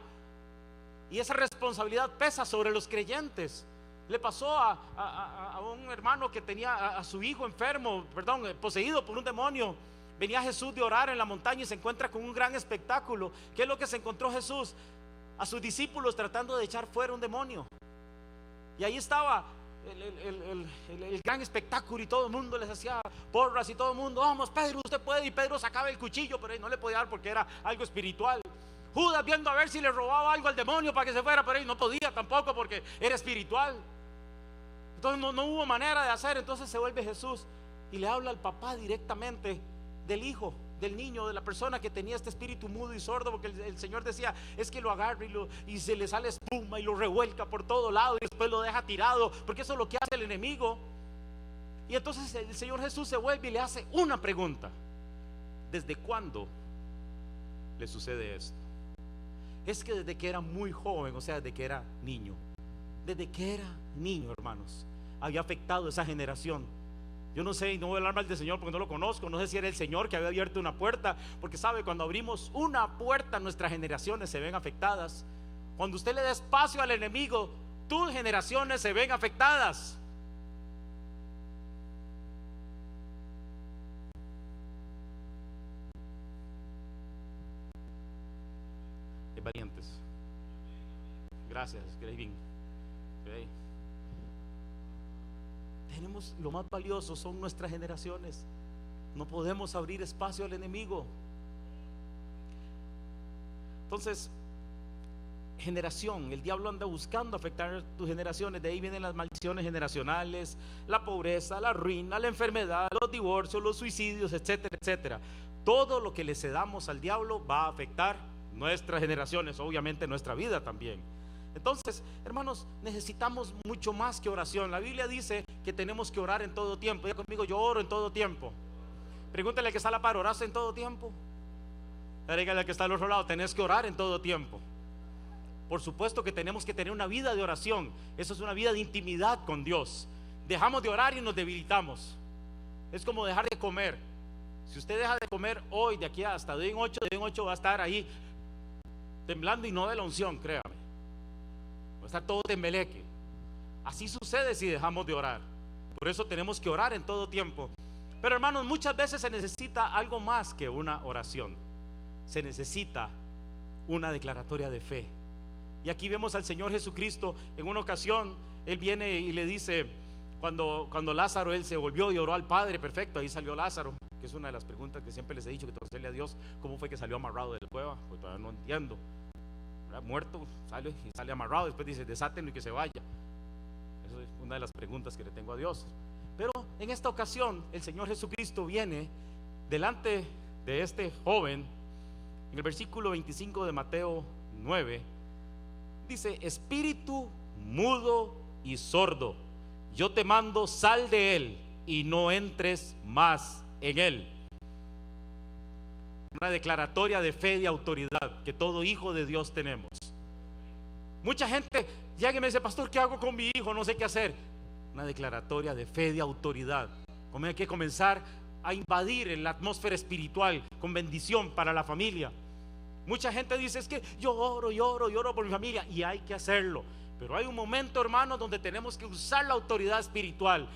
Y esa responsabilidad pesa sobre los creyentes. Le pasó a un hermano que tenía a su hijo enfermo, poseído por un demonio. Venía Jesús de orar en la montaña y se encuentra con un gran espectáculo. ¿Qué es lo que se encontró Jesús? A sus discípulos tratando de echar fuera un demonio. Y ahí estaba el gran espectáculo y todo el mundo les hacía porras y todo el mundo, vamos Pedro, usted puede. Y Pedro sacaba el cuchillo, pero él no le podía dar porque era algo espiritual. Judas viendo a ver si le robaba algo al demonio para que se fuera, pero él no podía tampoco porque era espiritual. Entonces no hubo manera de hacer. Entonces se vuelve Jesús y le habla al papá directamente del hijo, del niño, de la persona que tenía este espíritu mudo y sordo, porque el Señor decía, es que lo agarra y se le sale espuma y lo revuelca por todo lado y después lo deja tirado, porque eso es lo que hace el enemigo. Y entonces el Señor Jesús se vuelve y le hace una pregunta: ¿desde cuándo le sucede esto? Es que desde que era muy joven, o sea, desde que era niño. Desde que era niño, hermanos, había afectado esa generación. Yo no sé, y no voy a hablar mal del Señor porque no lo conozco. No sé si era el Señor que había abierto una puerta, porque sabe, cuando abrimos una puerta, nuestras generaciones se ven afectadas. Cuando usted le da espacio al enemigo, tus generaciones se ven afectadas. Valientes. Gracias, Graving. Okay. Tenemos lo más valioso, son nuestras generaciones. No podemos abrir espacio al enemigo. Entonces, generación, el diablo anda buscando afectar tus generaciones. De ahí vienen las maldiciones generacionales, la pobreza, la ruina, la enfermedad, los divorcios, los suicidios, etcétera, etcétera. Todo lo que le cedamos al diablo va a afectar nuestras generaciones, obviamente nuestra vida también. Entonces, hermanos, necesitamos mucho más que oración. La Biblia dice que tenemos que orar en todo tiempo. Diga conmigo, yo oro en todo tiempo. Pregúntale al que está a la par, ¿oraste en todo tiempo? Dígale al que está al otro lado, tenés que orar en todo tiempo. Por supuesto que tenemos que tener una vida de oración. Eso es una vida de intimidad con Dios. Dejamos de orar y nos debilitamos. Es como dejar de comer. Si usted deja de comer hoy, de aquí hasta de en 8 va a estar ahí temblando, y no de la unción, créame. Va a estar todo tembeleque. Así sucede si dejamos de orar. Por eso tenemos que orar en todo tiempo. Pero hermanos, muchas veces se necesita algo más que una oración. Se necesita una declaratoria de fe. Y aquí vemos al Señor Jesucristo. En una ocasión Él viene y le dice, cuando Lázaro, Él se volvió y oró al Padre, perfecto, ahí salió Lázaro, que es una de las preguntas que siempre les he dicho, que tengo que hacerle a Dios: ¿cómo fue que salió amarrado de la cueva? Pues todavía no entiendo. Muerto, sale amarrado, después dice, desátenlo y que se vaya. Eso es una de las preguntas que le tengo a Dios. Pero en esta ocasión el Señor Jesucristo viene delante de este joven. En el versículo 25 de Mateo 9 dice: espíritu mudo y sordo, yo te mando, sal de él y no entres más en él. Una declaratoria de fe y de autoridad que todo hijo de Dios tenemos. Mucha gente llega y me dice: pastor, ¿qué hago con mi hijo? No sé qué hacer. Una declaratoria de fe y de autoridad. Como hay que comenzar a invadir en la atmósfera espiritual con bendición para la familia. Mucha gente dice: es que yo oro por mi familia, y hay que hacerlo, Pero hay un momento, hermanos, donde tenemos que usar la autoridad espiritual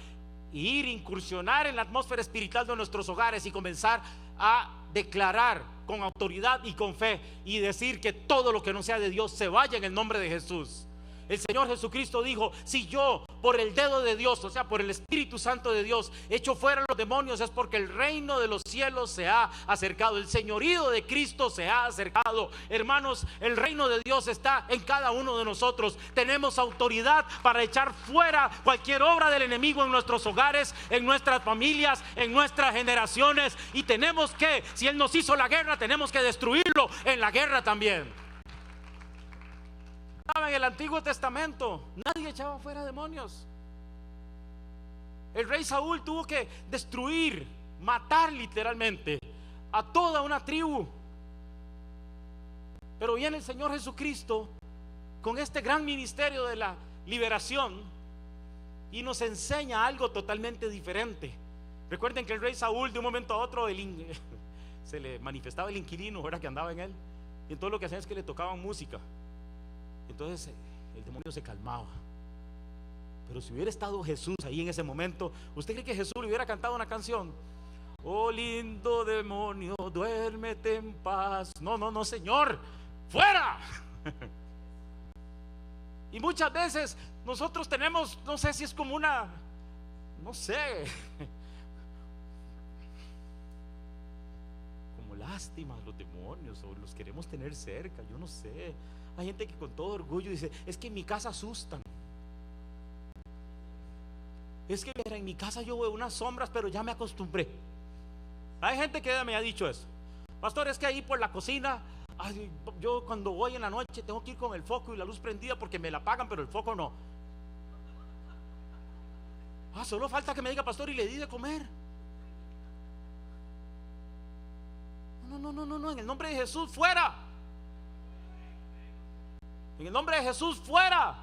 e ir, incursionar en la atmósfera espiritual de nuestros hogares y comenzar a declarar con autoridad y con fe y decir que todo lo que no sea de Dios se vaya en el nombre de Jesús. El Señor Jesucristo dijo: si yo por el dedo de Dios, o sea, por el Espíritu Santo de Dios, echo fuera los demonios, es porque el reino de los cielos se ha acercado, el señorío de Cristo se ha acercado. Hermanos, el reino de Dios está en cada uno de nosotros. Tenemos autoridad para echar fuera cualquier obra del enemigo en nuestros hogares, en nuestras familias, en nuestras generaciones. Y tenemos que, si Él nos hizo la guerra, tenemos que destruirlo en la guerra también. En el Antiguo Testamento nadie echaba fuera demonios. El rey Saúl tuvo que destruir, matar literalmente a toda una tribu. Pero viene el Señor Jesucristo con este gran ministerio de la liberación y nos enseña algo totalmente diferente. Recuerden que el rey Saúl, de un momento a otro, se le manifestaba el inquilino, ¿verdad?, que andaba en él, y entonces lo que hacían es que le tocaban música. Entonces el demonio se calmaba. Pero si hubiera estado Jesús ahí en ese momento, ¿usted cree que Jesús le hubiera cantado una canción? Oh lindo demonio, duérmete en paz. No, no, no, Señor, fuera. Y muchas veces nosotros tenemos, no sé si es como una, no sé, como lástima a los demonios, o los queremos tener cerca, yo no sé. Hay gente que con todo orgullo dice: es que en mi casa asustan. Es que mira, en mi casa yo veo unas sombras, pero ya me acostumbré. Hay gente que me ha dicho eso: pastor, es que ahí por la cocina, yo cuando voy en la noche tengo que ir con el foco y la luz prendida porque me la apagan, pero el foco no. Solo falta que me diga: pastor, y le di de comer. No, no, no, no, no, en el nombre de Jesús, fuera. En el nombre de Jesús, fuera.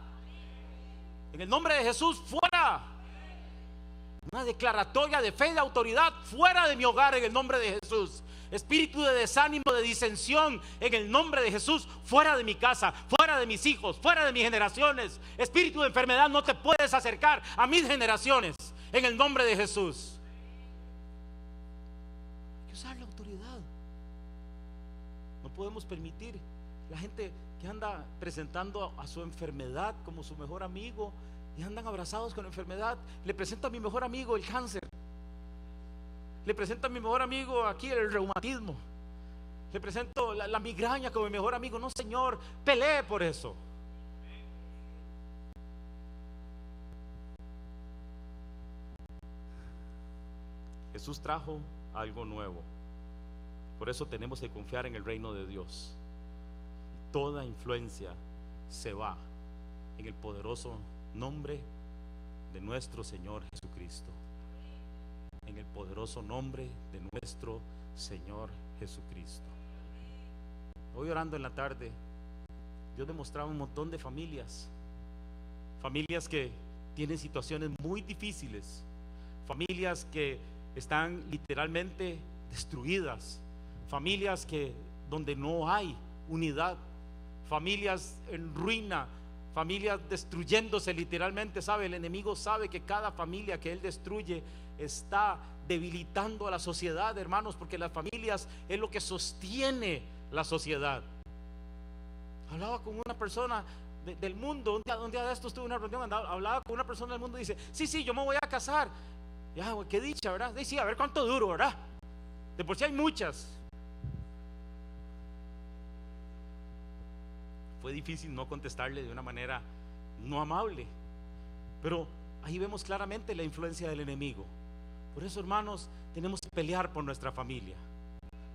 En el nombre de Jesús, fuera. Una declaratoria de fe y de autoridad: fuera de mi hogar en el nombre de Jesús. Espíritu de desánimo, de disensión, en el nombre de Jesús, fuera de mi casa, fuera de mis hijos, fuera de mis generaciones. Espíritu de enfermedad, no te puedes acercar a mis generaciones en el nombre de Jesús. Hay que usar la autoridad. No podemos permitir la gente que anda presentando a su enfermedad como su mejor amigo, y andan abrazados con la enfermedad. Le presento a mi mejor amigo el cáncer, le presento a mi mejor amigo aquí el reumatismo, le presento la migraña como mi mejor amigo. No, Señor, pelee por eso. Jesús trajo algo nuevo. Por eso tenemos que confiar en el reino de Dios. Toda influencia se va en el poderoso nombre de nuestro Señor Jesucristo. En el poderoso nombre de nuestro Señor Jesucristo. Hoy, orando en la tarde, Dios demostraba un montón de familias que tienen situaciones muy difíciles, familias que están literalmente destruidas, familias donde no hay unidad, familias en ruina, familias destruyéndose literalmente. Sabe, el enemigo sabe que cada familia que él destruye está debilitando a la sociedad, hermanos, porque las familias es lo que sostiene la sociedad. Hablaba con una persona del mundo, un día de estos tuve una reunión, hablaba con una persona del mundo y dice: sí, yo me voy a casar. Ya, qué dicha, ¿verdad? Sí, a ver cuánto duro, ¿verdad? De por sí hay muchas. Fue difícil no contestarle de una manera no amable, pero ahí vemos claramente la influencia del enemigo. Por eso, hermanos, tenemos que pelear por nuestra familia.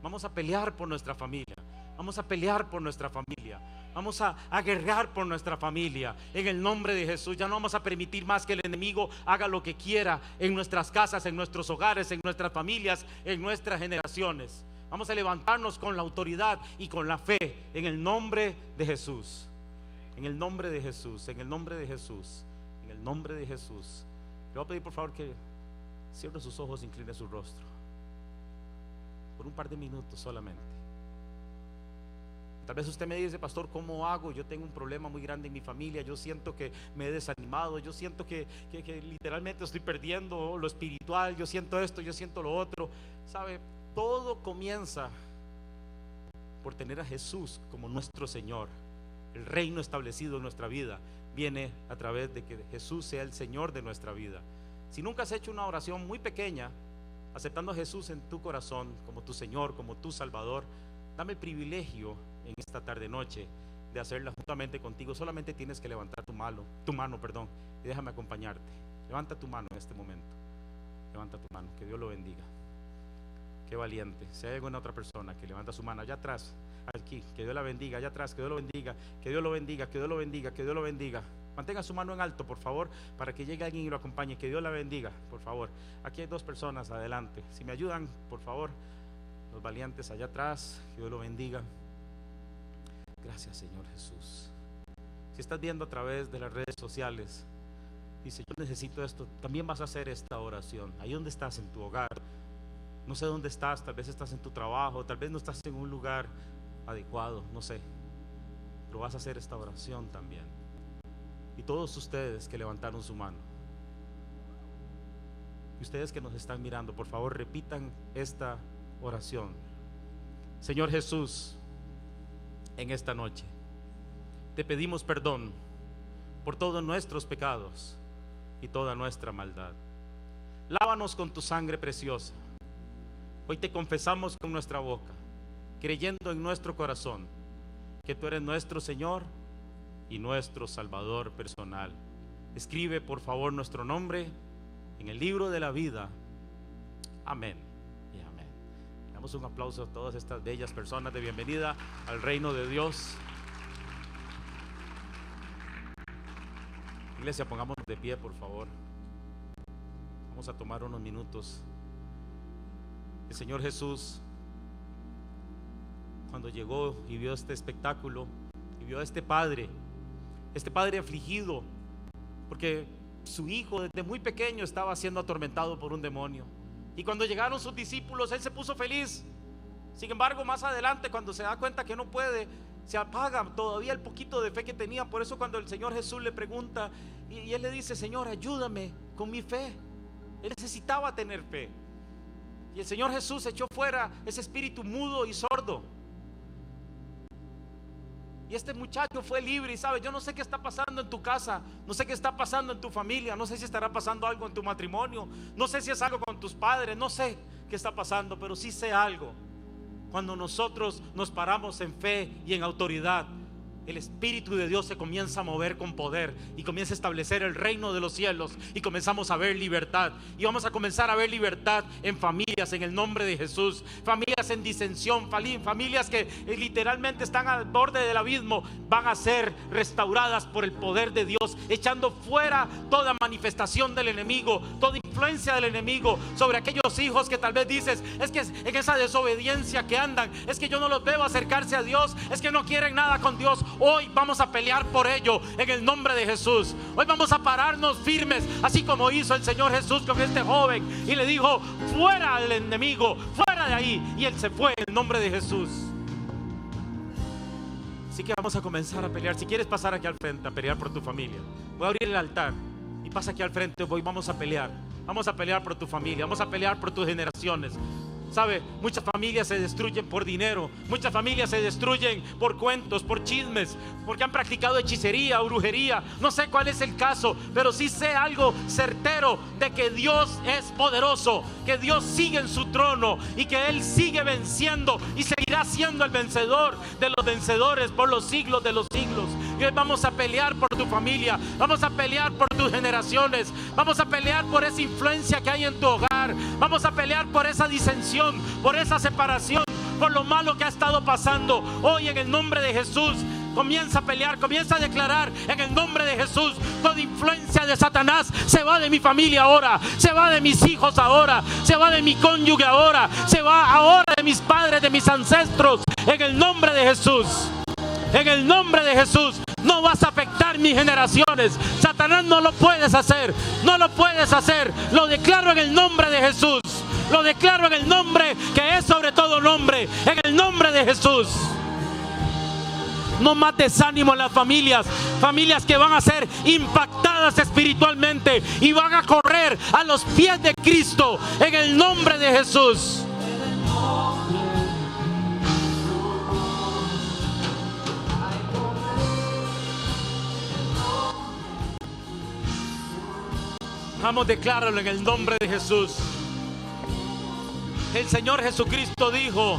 Vamos a pelear por nuestra familia. Vamos a pelear por nuestra familia. Vamos a guerrear por nuestra familia. En el nombre de Jesús, ya no vamos a permitir más que el enemigo haga lo que quiera en nuestras casas, en nuestros hogares, en nuestras familias, en nuestras generaciones. Vamos a levantarnos con la autoridad y con la fe en el nombre de Jesús. En el nombre de Jesús, en el nombre de Jesús, en el nombre de Jesús. Le voy a pedir por favor que cierre sus ojos e incline su rostro por un par de minutos solamente. Tal vez usted me dice: pastor, ¿cómo hago? Yo tengo un problema muy grande en mi familia, yo siento que me he desanimado, yo siento que literalmente estoy perdiendo lo espiritual, yo siento esto, yo siento lo otro. ¿Sabe? Todo comienza por tener a Jesús como nuestro Señor. El reino establecido en nuestra vida viene a través de que Jesús sea el Señor de nuestra vida. Si nunca has hecho una oración muy pequeña, aceptando a Jesús en tu corazón como tu Señor, como tu Salvador, dame el privilegio en esta tarde noche de hacerla juntamente contigo. Solamente tienes que levantar tu mano, y déjame acompañarte. Levanta tu mano en este momento. Levanta tu mano, que Dios lo bendiga. Qué valiente. Si hay alguna otra persona que levanta su mano allá atrás, aquí, que Dios la bendiga, allá atrás, que Dios lo bendiga, que Dios lo bendiga, que Dios lo bendiga, que Dios lo bendiga. Mantenga su mano en alto, por favor, para que llegue alguien y lo acompañe. Que Dios la bendiga, por favor. Aquí hay 2 personas adelante. Si me ayudan, por favor, los valientes allá atrás, que Dios lo bendiga. Gracias, Señor Jesús. Si estás viendo a través de las redes sociales, dice: yo necesito esto, también vas a hacer esta oración. Ahí donde estás, en tu hogar, no sé dónde estás, tal vez estás en tu trabajo, tal vez no estás en un lugar adecuado, no sé, pero vas a hacer esta oración también. Y todos ustedes que levantaron su mano, y ustedes que nos están mirando, por favor repitan esta oración. Señor Jesús, en esta noche te pedimos perdón por todos nuestros pecados y toda nuestra maldad. Lávanos con tu sangre preciosa. Hoy te confesamos con nuestra boca, creyendo en nuestro corazón que tú eres nuestro Señor y nuestro Salvador personal. Escribe por favor nuestro nombre en el libro de la vida. Amén y amén. Damos un aplauso a todas estas bellas personas de bienvenida al reino de Dios. Iglesia, pongámonos de pie, por favor. Vamos a tomar unos minutos. El Señor Jesús, cuando llegó y vio este espectáculo y vio a este padre afligido porque su hijo desde muy pequeño estaba siendo atormentado por un demonio, y cuando llegaron sus discípulos, él se puso feliz. Sin embargo, más adelante, cuando se da cuenta que no puede, se apaga todavía el poquito de fe que tenía. Por eso cuando el Señor Jesús le pregunta, y él le dice: Señor, ayúdame con mi fe. Él necesitaba tener fe. Y el Señor Jesús echó fuera ese espíritu mudo y sordo, y este muchacho fue libre. Y sabe, yo no sé qué está pasando en tu casa, no sé qué está pasando en tu familia, no sé si estará pasando algo en tu matrimonio, no sé si es algo con tus padres, no sé qué está pasando, pero sí sé algo: cuando nosotros nos paramos en fe y en autoridad, el Espíritu de Dios se comienza a mover con poder y comienza a establecer el reino de los cielos, y comenzamos a ver libertad. Y vamos a comenzar a ver libertad en familias, en el nombre de Jesús. Familias en disensión, familias que literalmente están al borde del abismo, van a ser restauradas por el poder de Dios, echando fuera toda manifestación del enemigo, toda influencia del enemigo sobre aquellos hijos que tal vez dices: es que en esa desobediencia que andan, es que yo no los veo acercarse a Dios, es que no quieren nada con Dios. Hoy vamos a pelear por ello en el nombre de Jesús. Hoy vamos a pararnos firmes, así como hizo el Señor Jesús con este joven, y le dijo: fuera el enemigo, fuera de ahí. Y él se fue en el nombre de Jesús. Así que vamos a comenzar a pelear. Si quieres pasar aquí al frente a pelear por tu familia, voy a abrir el altar y pasa aquí al frente. Hoy vamos a pelear. Vamos a pelear por tu familia, vamos a pelear por tus generaciones. ¿Sabe? Muchas familias se destruyen por dinero, muchas familias se destruyen por cuentos, por chismes, porque han practicado hechicería o brujería. No sé cuál es el caso, pero sí sé algo certero: de que Dios es poderoso, que Dios sigue en su trono y que Él sigue venciendo y seguirá siendo el vencedor de los vencedores por los siglos de los siglos. Y hoy vamos a pelear por tu familia, vamos a pelear por tus generaciones, vamos a pelear por esa influencia que hay en tu hogar, vamos a pelear por esa disensión, por esa separación, por lo malo que ha estado pasando. Hoy en el nombre de Jesús comienza a pelear, comienza a declarar en el nombre de Jesús: toda influencia de Satanás se va de mi familia ahora, se va de mis hijos ahora, se va de mi cónyuge ahora, se va ahora de mis padres, de mis ancestros, en el nombre de Jesús. En el nombre de Jesús no vas a afectar mis generaciones. Satanás, no lo puedes hacer, no lo puedes hacer. Lo declaro en el nombre de Jesús. Lo declaro en el nombre que es sobre todo nombre, en el nombre de Jesús. no más desánimo en las familias. Familias que van a ser impactadas espiritualmente y van a correr a los pies de Cristo en el nombre de Jesús. Vamos, decláralo en el nombre de Jesús. El Señor Jesucristo dijo: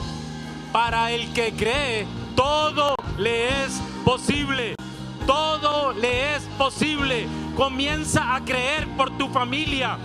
para el que cree, todo le es posible. Todo le es posible. Comienza a creer por tu familia.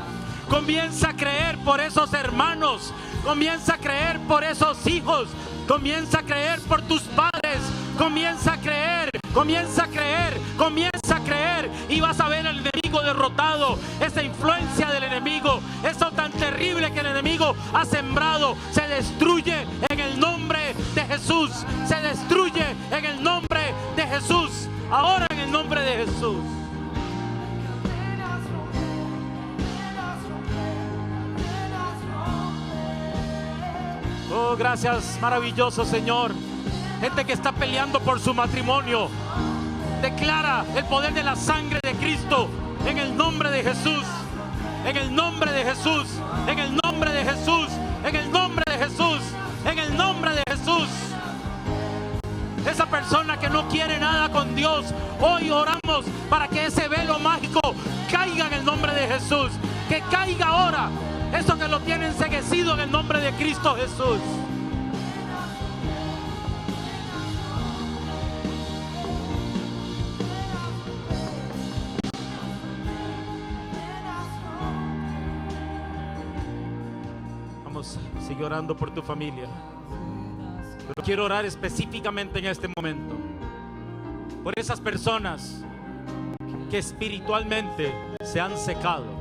Comienza a creer por esos hermanos. Comienza a creer por esos hijos. Comienza a creer por tus padres. Comienza a creer. Comienza a creer. Comienza a creer. Y vas a ver al enemigo derrotado. Esa influencia del enemigo, eso tan terrible que el enemigo ha sembrado, se destruye en el nombre de Jesús. Se destruye en el nombre de Jesús. Ahora en el nombre de Jesús. Oh, gracias, maravilloso Señor. Gente que está peleando por su matrimonio, declara el poder de la sangre de Cristo en el nombre de Jesús. En el nombre de Jesús. En el nombre de Jesús. En el nombre de Jesús. En el nombre de Jesús. Esa persona que no quiere nada con Dios, hoy oramos para que ese velo mágico caiga en el nombre de Jesús. Que caiga ahora. Eso que lo tiene enceguecido en el nombre de Cristo Jesús. Vamos, sigue orando por tu familia. Pero quiero orar específicamente en este momento por esas personas que espiritualmente se han secado.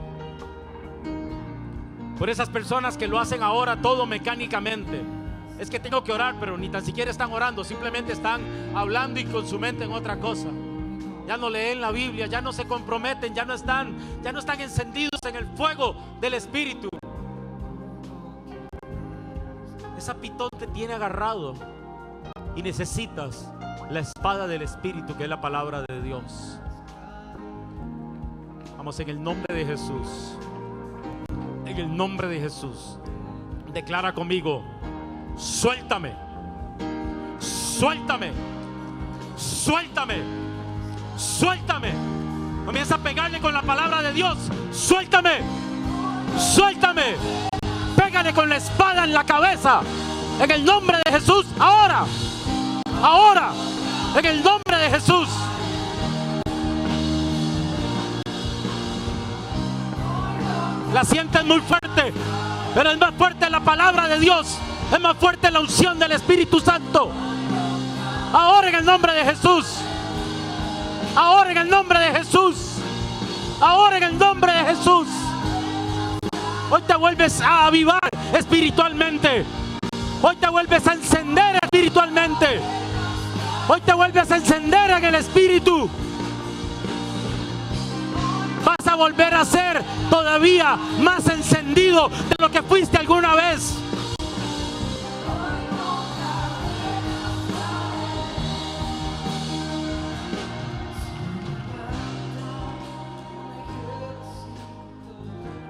Por esas personas que lo hacen ahora todo mecánicamente. Es que tengo que orar, pero ni tan siquiera están orando. Simplemente están hablando y con su mente en otra cosa. Ya no leen la Biblia, ya no se comprometen, ya no están encendidos en el fuego del Espíritu. Esa pitón te tiene agarrado y necesitas la espada del Espíritu, que es la palabra de Dios. Vamos, en el nombre de Jesús. En el nombre de Jesús. Declara conmigo: suéltame. Suéltame. Suéltame. Suéltame. Comienza a pegarle con la palabra de Dios. Suéltame. Suéltame. Pégale con la espada en la cabeza. En el nombre de Jesús. Ahora. Ahora. En el nombre de Jesús. La sientes muy fuerte, pero es más fuerte la palabra de Dios. Es más fuerte la unción del Espíritu Santo. Ahora en el nombre de Jesús. Ahora en el nombre de Jesús. Ahora en el nombre de Jesús. Hoy te vuelves a avivar espiritualmente. Hoy te vuelves a encender espiritualmente. Hoy te vuelves a encender en el Espíritu. Vas a volver a ser todavía más encendido de lo que fuiste alguna vez.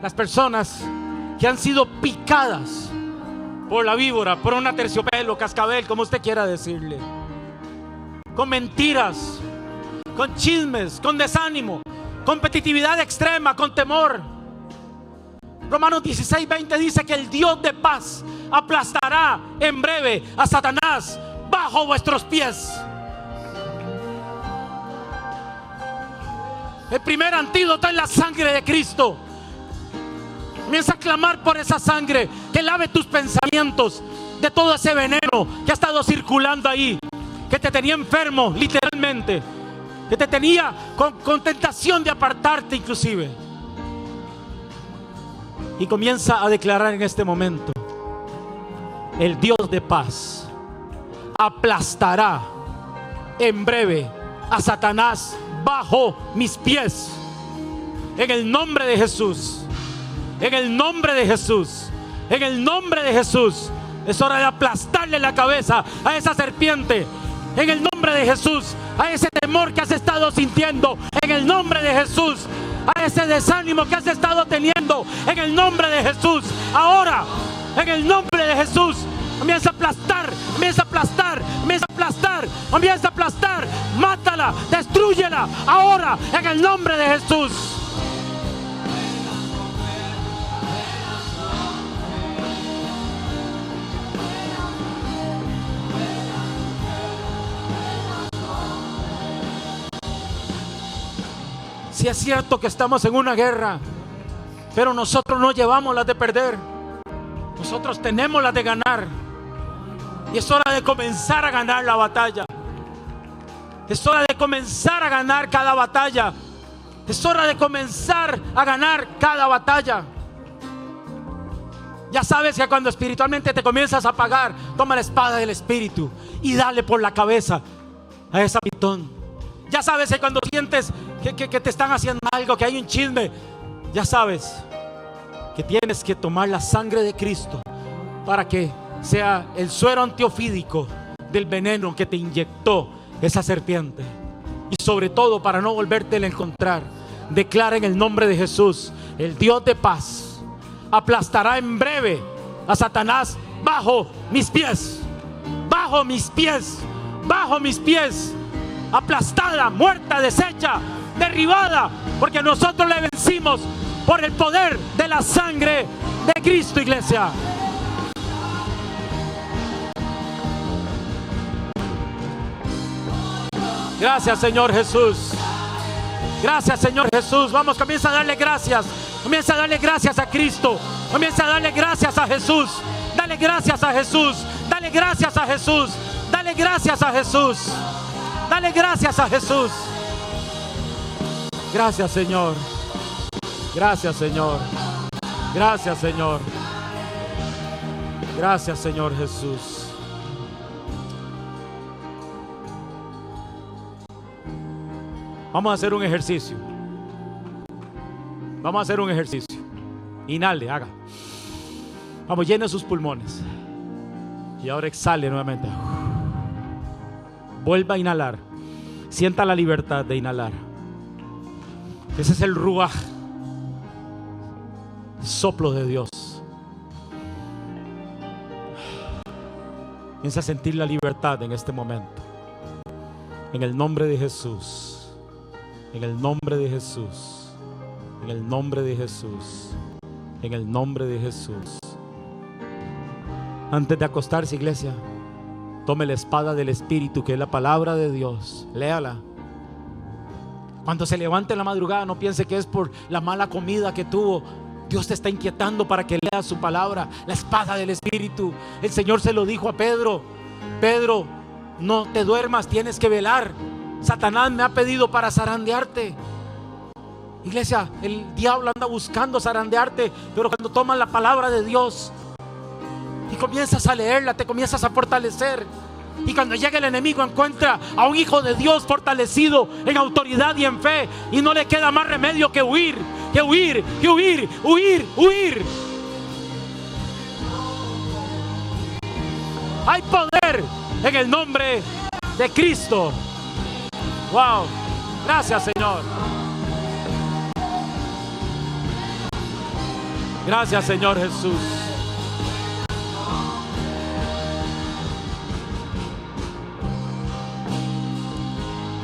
Las personas que han sido picadas por la víbora, por una terciopelo, cascabel, como usted quiera decirle, con mentiras, con chismes, con desánimo, competitividad extrema, con temor. Romanos 16:20 dice que el Dios de paz aplastará en breve a Satanás bajo vuestros pies. El primer antídoto es la sangre de Cristo. Comienza a clamar por esa sangre que lave tus pensamientos de todo ese veneno que ha estado circulando ahí, que te tenía enfermo literalmente, que te tenía con tentación de apartarte inclusive. Y comienza a declarar en este momento: el Dios de paz aplastará en breve a Satanás bajo mis pies. En el nombre de Jesús. En el nombre de Jesús. En el nombre de Jesús. Es hora de aplastarle la cabeza a esa serpiente. en el nombre de Jesús, a ese temor que has estado sintiendo, en el nombre de Jesús, a ese desánimo que has estado teniendo, en el nombre de Jesús. Ahora, en el nombre de Jesús, comienza a aplastar, comienza a aplastar, comienza a aplastar, comienza a aplastar, mátala, destrúyela, ahora, en el nombre de Jesús. Si es cierto que estamos en una guerra, pero nosotros no llevamos las de perder, nosotros tenemos las de ganar. Y es hora de comenzar a ganar la batalla. Es hora de comenzar a ganar cada batalla. Es hora de comenzar a ganar cada batalla. Ya sabes que cuando espiritualmente te comienzas a apagar, toma la espada del Espíritu y dale por la cabeza a ese pitón. Ya sabes que cuando sientes que te están haciendo algo, que hay un chisme, ya sabes que tienes que tomar la sangre de Cristo para que sea el suero antiofídico del veneno que te inyectó esa serpiente. Y sobre todo, para no volverte a encontrar, declara en el nombre de Jesús: el Dios de paz aplastará en breve a Satanás bajo mis pies, bajo mis pies, bajo mis pies. Aplastada, muerta, deshecha, derribada, porque nosotros le vencimos por el poder de la sangre de Cristo, iglesia. Gracias, Señor Jesús. Gracias, Señor Jesús. Vamos, comienza a darle gracias. Comienza a darle gracias a Cristo. Comienza a darle gracias a Jesús. Dale gracias a Jesús. Dale gracias a Jesús. Dale gracias a Jesús. Dale gracias a Jesús. Gracias, Señor. Gracias, Señor. Gracias, Señor. Gracias, Señor Jesús. Vamos a hacer un ejercicio. Vamos a hacer un ejercicio. Inhale, haga. Vamos, llene sus pulmones. Y ahora exhale nuevamente. Vuelva a inhalar. Sienta la libertad de inhalar. Ese es el ruaj, el soplo de Dios. Comienza a sentir la libertad en este momento. En el nombre de Jesús. En el nombre de Jesús. En el nombre de Jesús. En el nombre de Jesús. Antes de acostarse, iglesia, tome la espada del Espíritu, que es la palabra de Dios. Léala. Cuando se levante en la madrugada, no piense que es por la mala comida que tuvo. Dios te está inquietando para que leas su palabra, la espada del Espíritu. El Señor se lo dijo a Pedro: Pedro, no te duermas, tienes que velar. Satanás me ha pedido para zarandearte. Iglesia, el diablo anda buscando zarandearte, pero cuando tomas la palabra de Dios y comienzas a leerla, te comienzas a fortalecer. Y cuando llega el enemigo, encuentra a un hijo de Dios fortalecido en autoridad y en fe, y no le queda más remedio que huir, que huir, que huir, huir, huir. Hay poder en el nombre de Cristo. Wow, gracias, Señor. Gracias, Señor Jesús.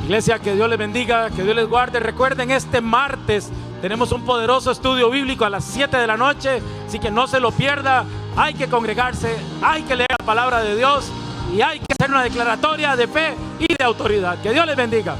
Iglesia, que Dios les bendiga, que Dios les guarde. Recuerden, este martes tenemos un poderoso estudio bíblico a las 7 de la noche, así que no se lo pierda. Hay que congregarse, hay que leer la palabra de Dios y hay que hacer una declaratoria de fe y de autoridad. Que Dios les bendiga.